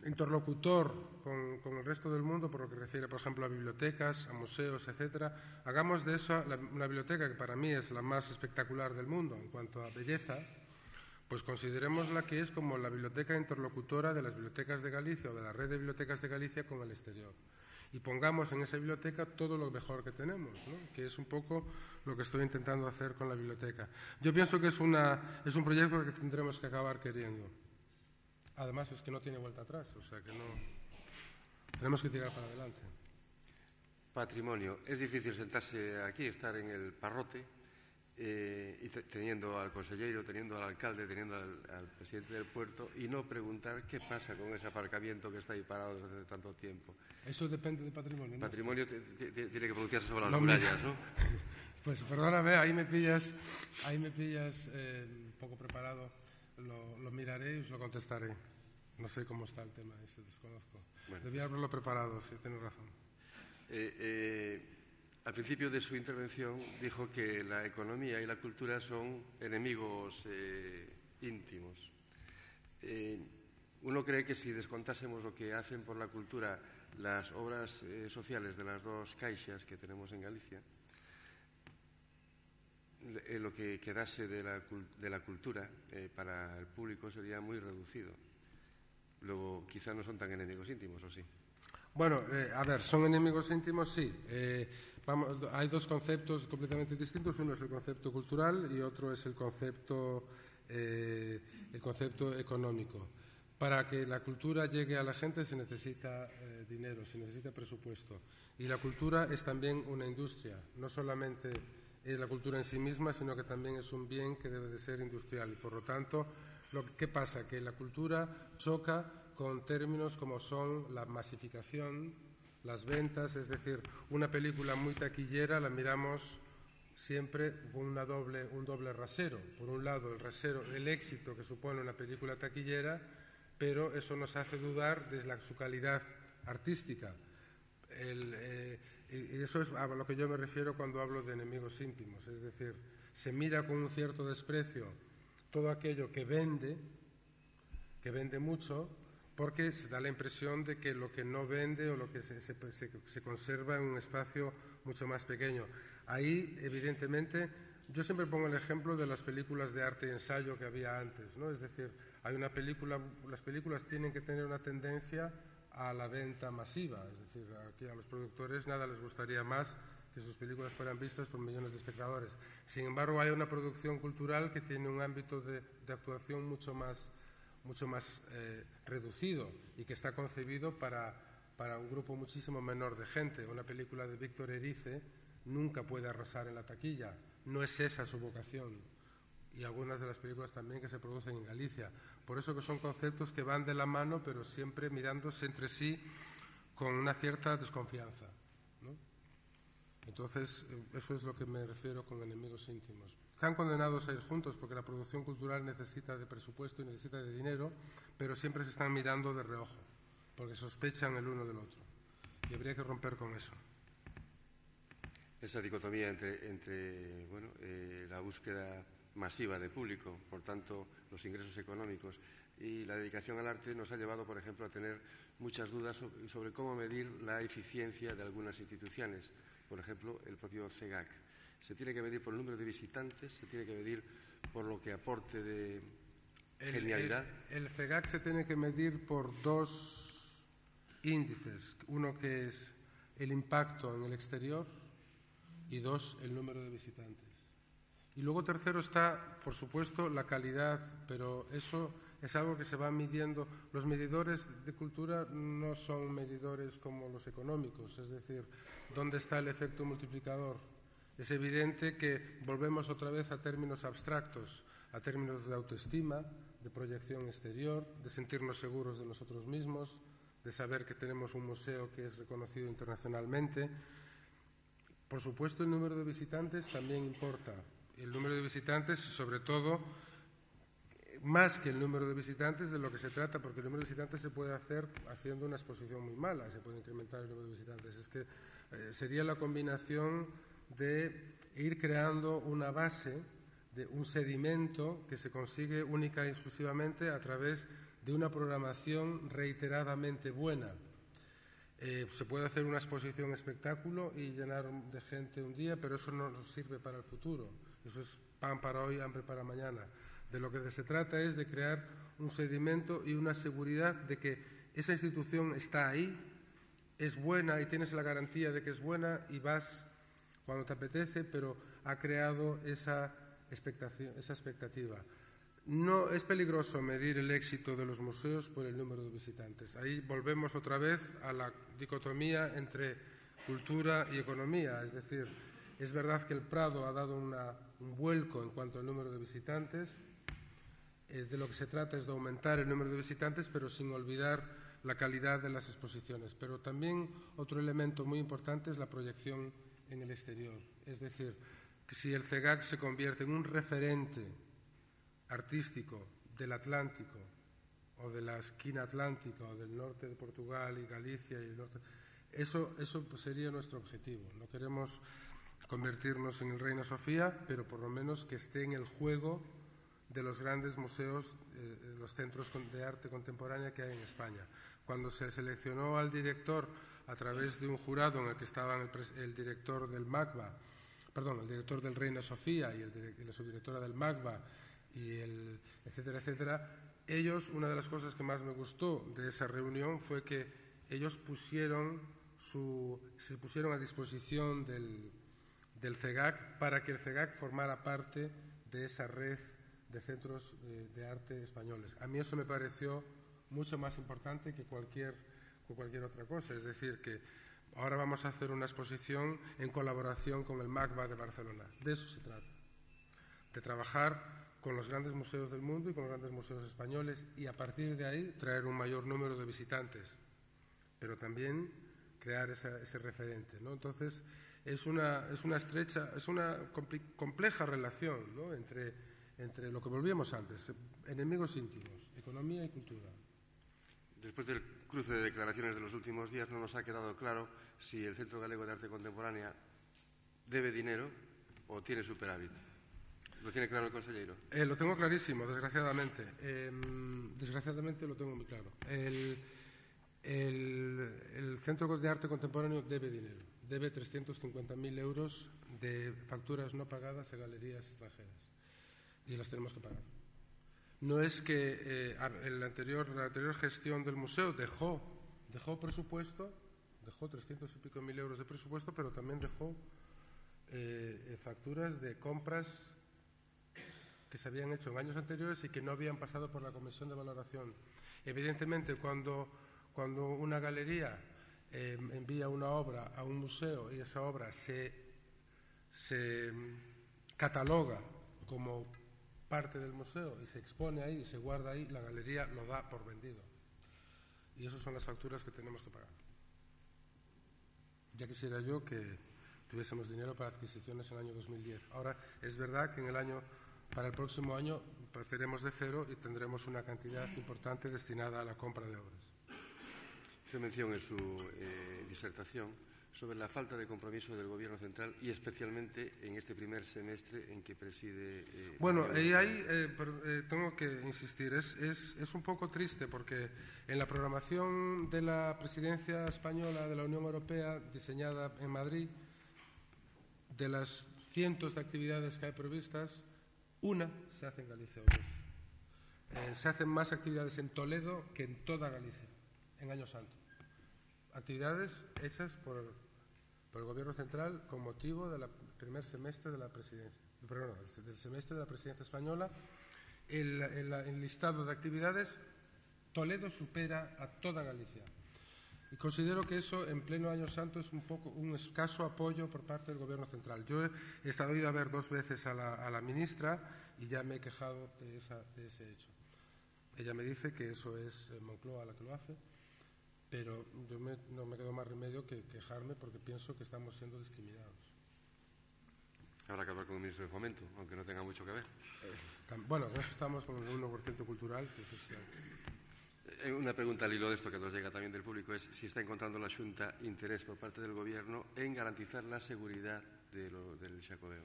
interlocutor con el resto del mundo, por lo que refiere, por ejemplo, a bibliotecas, a museos, etcétera. Hagamos de eso una biblioteca que para mí es la más espectacular del mundo en cuanto a belleza, pues considerémosla que es como la biblioteca interlocutora de las bibliotecas de Galicia o de la red de bibliotecas de Galicia con el exterior. y pongamos en esa biblioteca todo lo mejor que tenemos, ¿no? Que es un poco lo que estoy intentando hacer con la biblioteca. Yo pienso que es un proyecto que tendremos que acabar queriendo. Además, es que no tiene vuelta atrás, o sea que no... Tenemos que tirar para adelante. Patrimonio. Es difícil sentarse aquí, estar en el parrote, y teniendo al consellero, teniendo al alcalde, teniendo al presidente del puerto, y no preguntar qué pasa con ese aparcamiento que está ahí parado desde hace tanto tiempo. Eso depende de patrimonio, ¿no? Patrimonio tiene que pronunciarse sobre las murallas, ¿no? Pues perdóname, ahí me pillas un poco preparado. Lo miraré y os lo contestaré. No sé cómo está el tema, eso desconozco. Bueno, Debía haberlo preparado, sí, tienes razón. Al principio de su intervención dijo que la economía y la cultura son enemigos íntimos. Uno cree que si descontásemos lo que hacen por la cultura las obras sociales de las dos caixas que tenemos en Galicia, lo que quedase de la cultura para el público sería muy reducido. Luego, quizá no son tan enemigos íntimos, ¿o sí? Bueno, a ver, ¿son enemigos íntimos? Sí. Hay dos conceptos completamente distintos. Uno es el concepto cultural y otro es el concepto económico. Para que la cultura llegue a la gente se necesita dinero, se necesita presupuesto. Y la cultura es también una industria. No solamente es la cultura en sí misma, sino que también es un bien que debe de ser industrial. Y por lo tanto, ¿qué pasa? Que la cultura choca con términos como son la masificación, las ventas, es decir, una película muy taquillera la miramos siempre con un doble rasero. Por un lado, el éxito que supone una película taquillera, pero eso nos hace dudar de su calidad artística. Y eso es a lo que yo me refiero cuando hablo de enemigos íntimos, es decir, se mira con un cierto desprecio todo aquello que vende mucho, porque se da la impresión de que lo que no vende o lo que se conserva en un espacio mucho más pequeño. Ahí, evidentemente, yo siempre pongo el ejemplo de las películas de arte y ensayo que había antes, ¿no? Es decir, las películas tienen que tener una tendencia a la venta masiva, es decir, aquí a los productores nada les gustaría más que sus películas fueran vistas por millones de espectadores. Sin embargo, hay una producción cultural que tiene un ámbito de actuación mucho más reducido y que está concebido para un grupo muchísimo menor de gente. Una película de Víctor Erice nunca puede arrasar en la taquilla, no es esa su vocación. Y algunas de las películas también que se producen en Galicia. Por eso que son conceptos que van de la mano, pero siempre mirándose entre sí con una cierta desconfianza, ¿no? Entonces, eso es lo que me refiero con enemigos íntimos. Están condenados a ir juntos porque la producción cultural necesita de presupuesto y necesita de dinero, pero siempre se están mirando de reojo, porque sospechan el uno del otro. Y habría que romper con eso. Esa dicotomía entre la búsqueda masiva de público, por tanto, los ingresos económicos y la dedicación al arte nos ha llevado, por ejemplo, a tener muchas dudas sobre cómo medir la eficiencia de algunas instituciones. Por ejemplo, el propio CEGAC. Se tiene que medir por el número de visitantes, se tiene que medir por lo que aporte de genialidad. El CEGAC se tiene que medir por dos índices. Uno que es el impacto en el exterior y dos, el número de visitantes. Y luego tercero está, por supuesto, la calidad, pero eso es algo que se va midiendo. Los medidores de cultura no son medidores como los económicos, es decir, ¿dónde está el efecto multiplicador? Es evidente que volvemos otra vez a términos abstractos, a términos de autoestima, de proyección exterior, de sentirnos seguros de nosotros mismos, de saber que tenemos un museo que es reconocido internacionalmente. Por supuesto, el número de visitantes también importa. El número de visitantes, sobre todo, más que el número de visitantes, de lo que se trata, porque el número de visitantes se puede hacer haciendo una exposición muy mala, se puede incrementar el número de visitantes. Es que sería la combinación de ir creando una base, de un sedimento que se consigue única y exclusivamente a través de una programación reiteradamente buena. Se puede hacer una exposición espectáculo y llenar de gente un día, pero eso no nos sirve para el futuro. Eso es pan para hoy, hambre para mañana. De lo que se trata es de crear un sedimento y una seguridad de que esa institución está ahí, es buena y tienes la garantía de que es buena y vas cuando te apetece, pero ha creado esa expectativa. No es peligroso medir el éxito de los museos por el número de visitantes. Ahí volvemos otra vez a la dicotomía entre cultura y economía. Es decir, es verdad que el Prado ha dado un vuelco en cuanto al número de visitantes. De lo que se trata es de aumentar el número de visitantes, pero sin olvidar la calidad de las exposiciones. Pero también otro elemento muy importante es la proyección en el exterior. Es decir, que si el CEGAC se convierte en un referente artístico del Atlántico o de la esquina atlántica o del norte de Portugal y Galicia y el norte, eso pues sería nuestro objetivo. No queremos convertirnos en el Reina Sofía, pero por lo menos que esté en el juego de los grandes museos, los centros de arte contemporánea que hay en España. Cuando se seleccionó al director a través de un jurado en el que estaban el director del MACBA, el director del Reina Sofía y la subdirectora del MACBA, y etcétera, etcétera, ellos, una de las cosas que más me gustó de esa reunión fue que ellos se pusieron a disposición del CEGAC para que el CEGAC formara parte de esa red de centros de arte españoles. A mí eso me pareció mucho más importante que cualquier otra cosa. Es decir, que ahora vamos a hacer una exposición en colaboración con el MACBA de Barcelona. De eso se trata, de trabajar con los grandes museos del mundo y con los grandes museos españoles y a partir de ahí traer un mayor número de visitantes, pero también crear ese referente, ¿no? Entonces es una compleja relación, ¿no? entre lo que volvíamos antes, enemigos íntimos, economía y cultura. Después del cruce de declaraciones de los últimos días no nos ha quedado claro si el Centro Galego de Arte Contemporánea debe dinero o tiene superávit. ¿Lo tiene claro el consejero? Lo tengo clarísimo, desgraciadamente. Desgraciadamente lo tengo muy claro. El Centro de Arte Contemporáneo debe dinero. Debe 350.000 euros de facturas no pagadas a galerías extranjeras. Y las tenemos que pagar. No es que la anterior gestión del museo dejó presupuesto, dejó 300 y pico mil euros de presupuesto, pero también dejó facturas de compras que se habían hecho en años anteriores y que no habían pasado por la comisión de valoración. Evidentemente, cuando una galería envía una obra a un museo y esa obra se cataloga como parte del museo y se expone ahí y se guarda ahí, la galería lo da por vendido. Y esas son las facturas que tenemos que pagar. Ya quisiera yo que tuviésemos dinero para adquisiciones en el año 2010. Ahora, es verdad que para el próximo año partiremos de cero y tendremos una cantidad importante destinada a la compra de obras. Hizo mención en su disertación sobre la falta de compromiso del Gobierno central y especialmente en este primer semestre en que preside... Bueno, y ahí tengo que insistir, es un poco triste porque en la programación de la presidencia española de la Unión Europea diseñada en Madrid, de las cientos de actividades que hay previstas, una se hace en Galicia. Se hacen más actividades en Toledo que en toda Galicia, en Año Santo. Actividades hechas por el Gobierno central con motivo del primer semestre de la presidencia, del semestre de la presidencia española. El listado de actividades, Toledo supera a toda Galicia. Y considero que eso, en pleno Año Santo, es un escaso apoyo por parte del Gobierno central. Yo he estado ido a ver 2 veces a la ministra y ya me he quejado de ese hecho. Ella me dice que eso es Moncloa la que lo hace, pero yo no me quedo más remedio que quejarme porque pienso que estamos siendo discriminados. Habrá que hablar con el ministro de Fomento, aunque no tenga mucho que ver. Bueno, en eso estamos con el 1% cultural, que es social. Una pregunta al hilo de esto que nos llega también del público es si está encontrando la Xunta interés por parte del Gobierno en garantizar la seguridad del Xacobeo.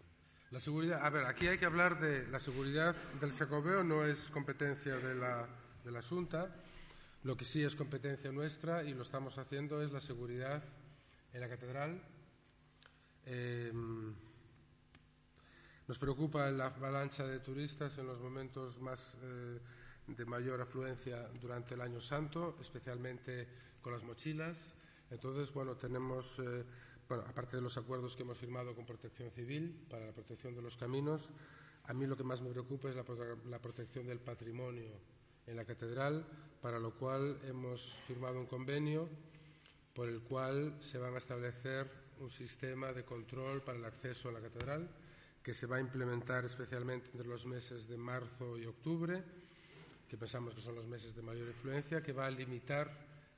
La seguridad, a ver, aquí hay que hablar de la seguridad del Xacobeo, no es competencia de la Xunta. Lo que sí es competencia nuestra y lo estamos haciendo es la seguridad en la catedral. Nos preocupa la avalancha de turistas en los momentos más de mayor afluencia durante el Año Santo, especialmente con las mochilas. Entonces, bueno, tenemos, aparte de los acuerdos que hemos firmado con Protección Civil para la protección de los caminos, a mí lo que más me preocupa es la protección del patrimonio en la catedral, para lo cual hemos firmado un convenio por el cual se van a establecer un sistema de control para el acceso a la catedral, que se va a implementar especialmente entre los meses de marzo y octubre, que pensamos que son los meses de mayor influencia, que va a limitar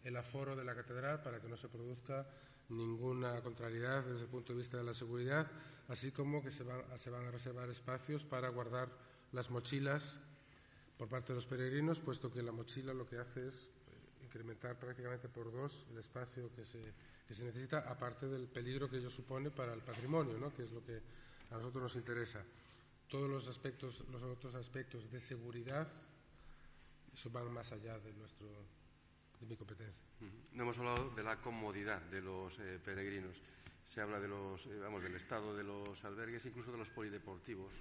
el aforo de la catedral para que no se produzca ninguna contrariedad desde el punto de vista de la seguridad, así como que se van a reservar espacios para guardar las mochilas por parte de los peregrinos, puesto que la mochila lo que hace es incrementar prácticamente por 2 el espacio que se necesita, aparte del peligro que ello supone para el patrimonio, ¿no?, que es lo que a nosotros nos interesa. Todos los otros aspectos de seguridad, eso van más allá de mi competencia. No hemos hablado de la comodidad de los peregrinos. Se habla del estado de los albergues, incluso de los polideportivos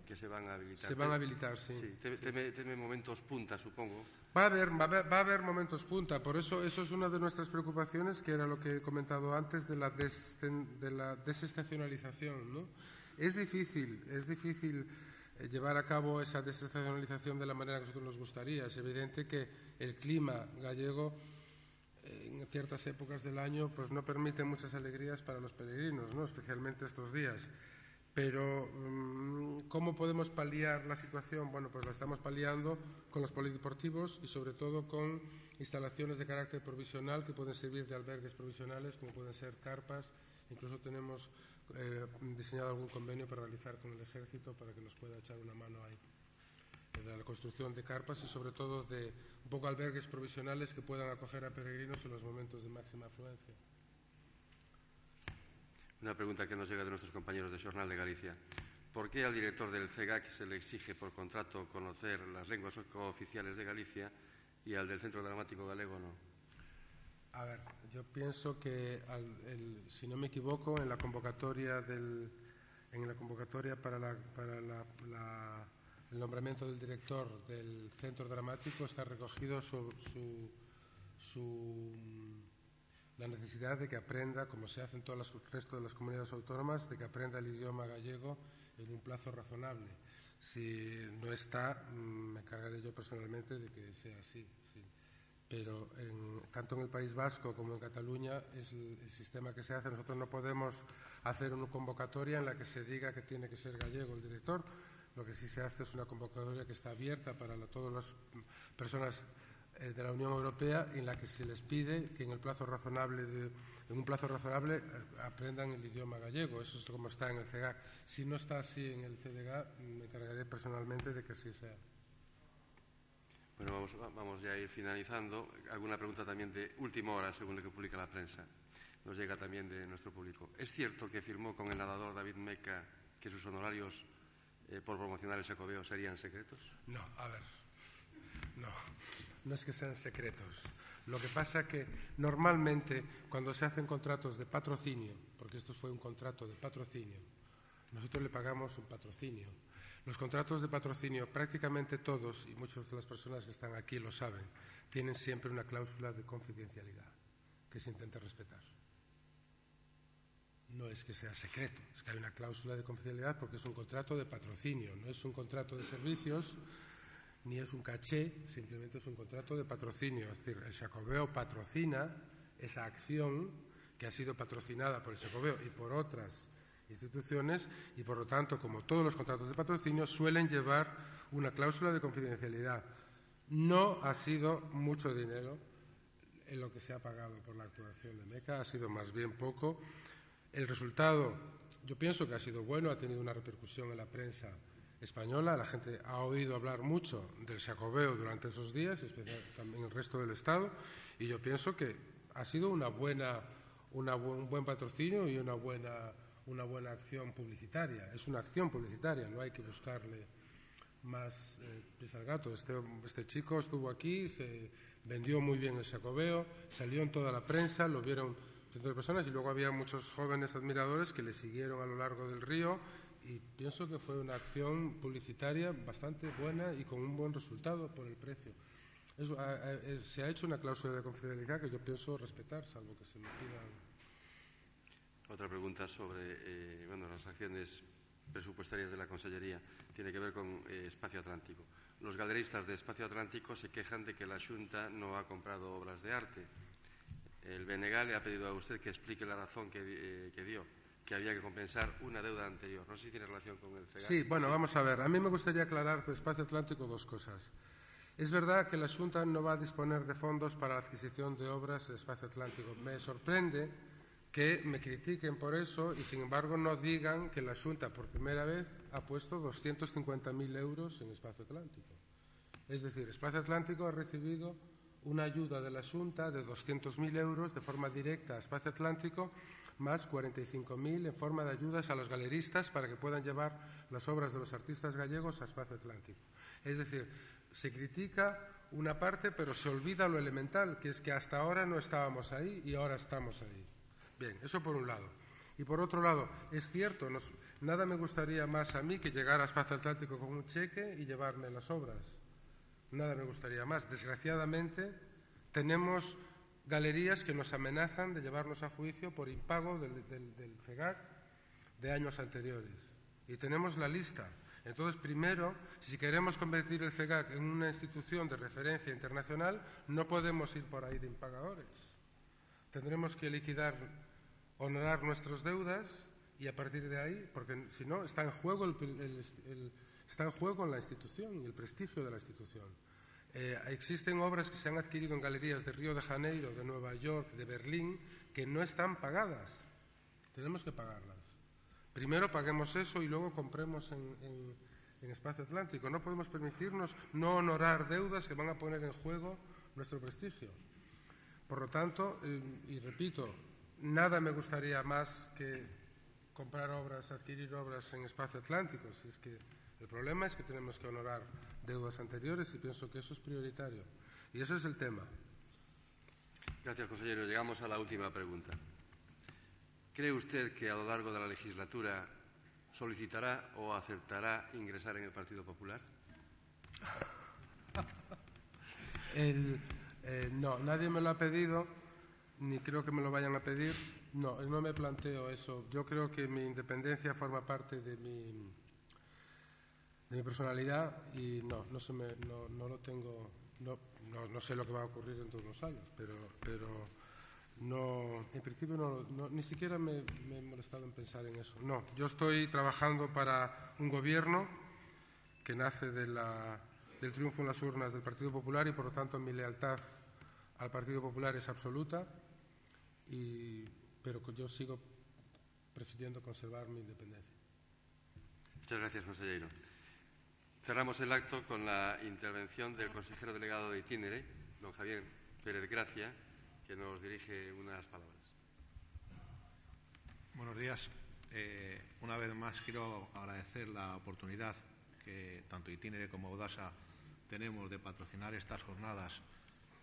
que se van a habilitar. Se van a habilitar, sí. Teme momentos punta, supongo. Va a haber momentos punta. Por eso es una de nuestras preocupaciones, que era lo que he comentado antes, de la desestacionalización, ¿no? Es difícil llevar a cabo esa desestacionalización de la manera que a nosotros nos gustaría. Es evidente que el clima gallego en ciertas épocas del año pues no permite muchas alegrías para los peregrinos, ¿no?, especialmente estos días. Pero ¿cómo podemos paliar la situación? Bueno, pues la estamos paliando con los polideportivos y sobre todo con instalaciones de carácter provisional que pueden servir de albergues provisionales, como pueden ser carpas. Incluso tenemos diseñado algún convenio para realizar con el Ejército para que nos pueda echar una mano ahí, en la construcción de carpas y sobre todo de un poco albergues provisionales que puedan acoger a peregrinos en los momentos de máxima afluencia. Una pregunta que nos llega de nuestros compañeros de Xornal de Galicia. ¿Por qué al director del CEGAC se le exige por contrato conocer las lenguas cooficiales de Galicia y al del Centro Dramático Galego no? A ver, yo pienso que, si no me equivoco, en la convocatoria para el nombramiento del director del Centro Dramático está recogido la necesidad de que aprenda, como se hace en todo el resto de las comunidades autónomas, de que aprenda el idioma gallego en un plazo razonable. Si no está, me encargaré yo personalmente de que sea así. Sí. Pero tanto en el País Vasco como en Cataluña es el sistema que se hace. Nosotros no podemos hacer una convocatoria en la que se diga que tiene que ser gallego el director. Lo que sí se hace es una convocatoria que está abierta para todas las personas de la Unión Europea, en la que se les pide que en un plazo razonable aprendan el idioma gallego. Eso es como está en el CEGAC. Si no está así en el CDG, me encargaré personalmente de que así sea. Bueno, vamos ya a ir finalizando. Alguna pregunta también de última hora, según lo que publica la prensa. Nos llega también de nuestro público. ¿Es cierto que firmó con el nadador David Meca que sus honorarios por promocionar el Xacobeo serían secretos? No, a ver. No es que sean secretos. Lo que pasa es que normalmente cuando se hacen contratos de patrocinio, porque esto fue un contrato de patrocinio, nosotros le pagamos un patrocinio. Los contratos de patrocinio, prácticamente todos, y muchas de las personas que están aquí lo saben, tienen siempre una cláusula de confidencialidad que se intenta respetar. No es que sea secreto, es que hay una cláusula de confidencialidad porque es un contrato de patrocinio, no es un contrato de servicios ni es un caché, simplemente es un contrato de patrocinio. Es decir, el Xacobeo patrocina esa acción que ha sido patrocinada por el Xacobeo y por otras instituciones y, por lo tanto, como todos los contratos de patrocinio, suelen llevar una cláusula de confidencialidad. No ha sido mucho dinero en lo que se ha pagado por la actuación de Meca, ha sido más bien poco. El resultado, yo pienso que ha sido bueno, ha tenido una repercusión en la prensa española, la gente ha oído hablar mucho del Xacobeo durante esos días, especialmente también en el resto del Estado, y yo pienso que ha sido un buen patrocinio y una buena acción publicitaria. Es una acción publicitaria, no hay que buscarle más pies al gato. Este chico estuvo aquí, se vendió muy bien el Xacobeo, salió en toda la prensa, lo vieron cientos de personas y luego había muchos jóvenes admiradores que le siguieron a lo largo del río. Y pienso que fue una acción publicitaria bastante buena y con un buen resultado por el precio. Se ha hecho una cláusula de confidencialidad que yo pienso respetar, salvo que se me pida. Otra pregunta sobre las acciones presupuestarias de la Consellería tiene que ver con Espacio Atlántico. Los galeristas de Espacio Atlántico se quejan de que la Xunta no ha comprado obras de arte. El BNG le ha pedido a usted que explique la razón que dio, que había que compensar una deuda anterior. No sé si tiene relación con el FEGAC. Sí, bueno, vamos a ver. A mí me gustaría aclarar de Espacio Atlántico dos cosas. Es verdad que la Xunta no va a disponer de fondos para la adquisición de obras de Espacio Atlántico. Me sorprende que me critiquen por eso y, sin embargo, no digan que la Xunta, por primera vez, ha puesto 250.000 euros en Espacio Atlántico. Es decir, Espacio Atlántico ha recibido una ayuda de la Xunta de 200.000 euros de forma directa a Espacio Atlántico, más 45.000 en forma de ayudas a los galeristas para que puedan llevar las obras de los artistas gallegos a Espacio Atlántico. Es decir, se critica una parte, pero se olvida lo elemental, que es que hasta ahora no estábamos ahí y ahora estamos ahí. Bien, eso por un lado. Y por otro lado, es cierto, nada me gustaría más a mí que llegar a Espacio Atlántico con un cheque y llevarme las obras. Nada me gustaría más. Desgraciadamente, tenemos galerías que nos amenazan de llevarnos a juicio por impago del FEGAC de años anteriores. Y tenemos la lista. Entonces, primero, si queremos convertir el FEGAC en una institución de referencia internacional, no podemos ir por ahí de impagadores. Tendremos que honorar nuestras deudas y a partir de ahí, porque si no, está en juego está en juego la institución y el prestigio de la institución. Existen obras que se han adquirido en galerías de Río de Janeiro, de Nueva York, de Berlín, que no están pagadas. Tenemos que pagarlas. Primero paguemos eso y luego compremos en Espacio Atlántico. No podemos permitirnos no honorar deudas que van a poner en juego nuestro prestigio. Por lo tanto, y repito, nada me gustaría más que comprar obras, adquirir obras en Espacio Atlántico. Si es que el problema es que tenemos que honorar deudas anteriores y pienso que eso es prioritario. Y ese es el tema. Gracias, consejero. Llegamos a la última pregunta. ¿Cree usted que a lo largo de la legislatura solicitará o aceptará ingresar en el Partido Popular? No, nadie me lo ha pedido, ni creo que me lo vayan a pedir. No me planteo eso. Yo creo que mi independencia forma parte de mi personalidad y no lo tengo. No sé lo que va a ocurrir dentro de unos años, pero no, en principio ni siquiera me he molestado en pensar en eso. No, yo estoy trabajando para un gobierno que nace del triunfo en las urnas del Partido Popular y, por lo tanto, mi lealtad al Partido Popular es absoluta, pero yo sigo prefiriendo conservar mi independencia. Muchas gracias, consejero. Cerramos el acto con la intervención del consejero delegado de Itinere, don Javier Pérez Gracia, que nos dirige unas palabras. Buenos días. Una vez más quiero agradecer la oportunidad que tanto Itinere como Audasa tenemos de patrocinar estas jornadas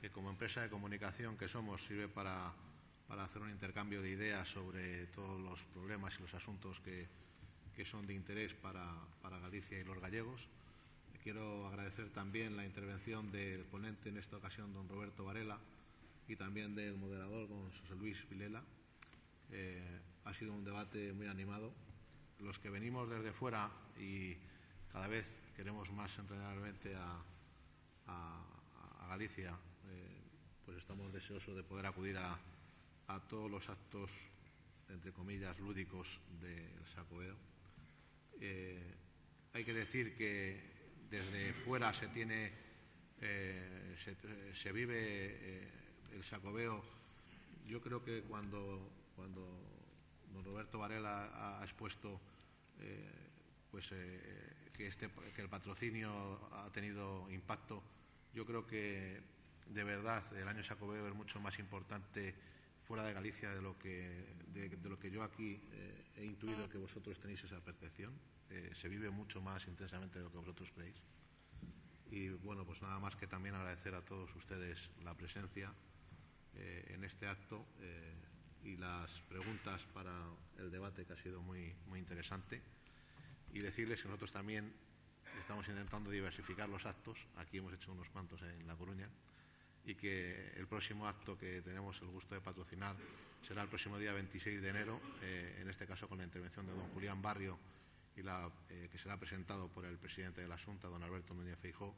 que, como empresa de comunicación que somos, sirve para hacer un intercambio de ideas sobre todos los problemas y los asuntos que son de interés para Galicia y los gallegos. Quiero agradecer también la intervención del ponente en esta ocasión, don Roberto Varela, y también del moderador, don José Luis Vilela. Ha sido un debate muy animado. Los que venimos desde fuera y cada vez queremos más entrenadamente a Galicia, pues estamos deseosos de poder acudir a todos los actos, entre comillas, lúdicos del Xacobeo. Hay que decir que desde fuera se vive el Xacobeo. Yo creo que cuando don Roberto Varela ha expuesto que el patrocinio ha tenido impacto, yo creo que de verdad el año Xacobeo es mucho más importante fuera de Galicia de lo que yo aquí he intuido que vosotros tenéis esa percepción. Se vive mucho más intensamente de lo que vosotros creéis. Y bueno, pues nada más que también agradecer a todos ustedes la presencia en este acto y las preguntas para el debate, que ha sido muy, muy interesante, y decirles que nosotros también estamos intentando diversificar los actos. Aquí hemos hecho unos cuantos en La Coruña, y que el próximo acto que tenemos el gusto de patrocinar será el próximo día 26 de enero, en este caso con la intervención de don Julián Barrio, y que será presentado por el presidente de la Xunta, don Alberto Núñez Feijóo,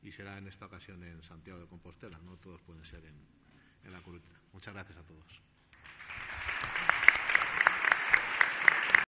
y será en esta ocasión en Santiago de Compostela. No todos pueden ser en La Coruña. Muchas gracias a todos.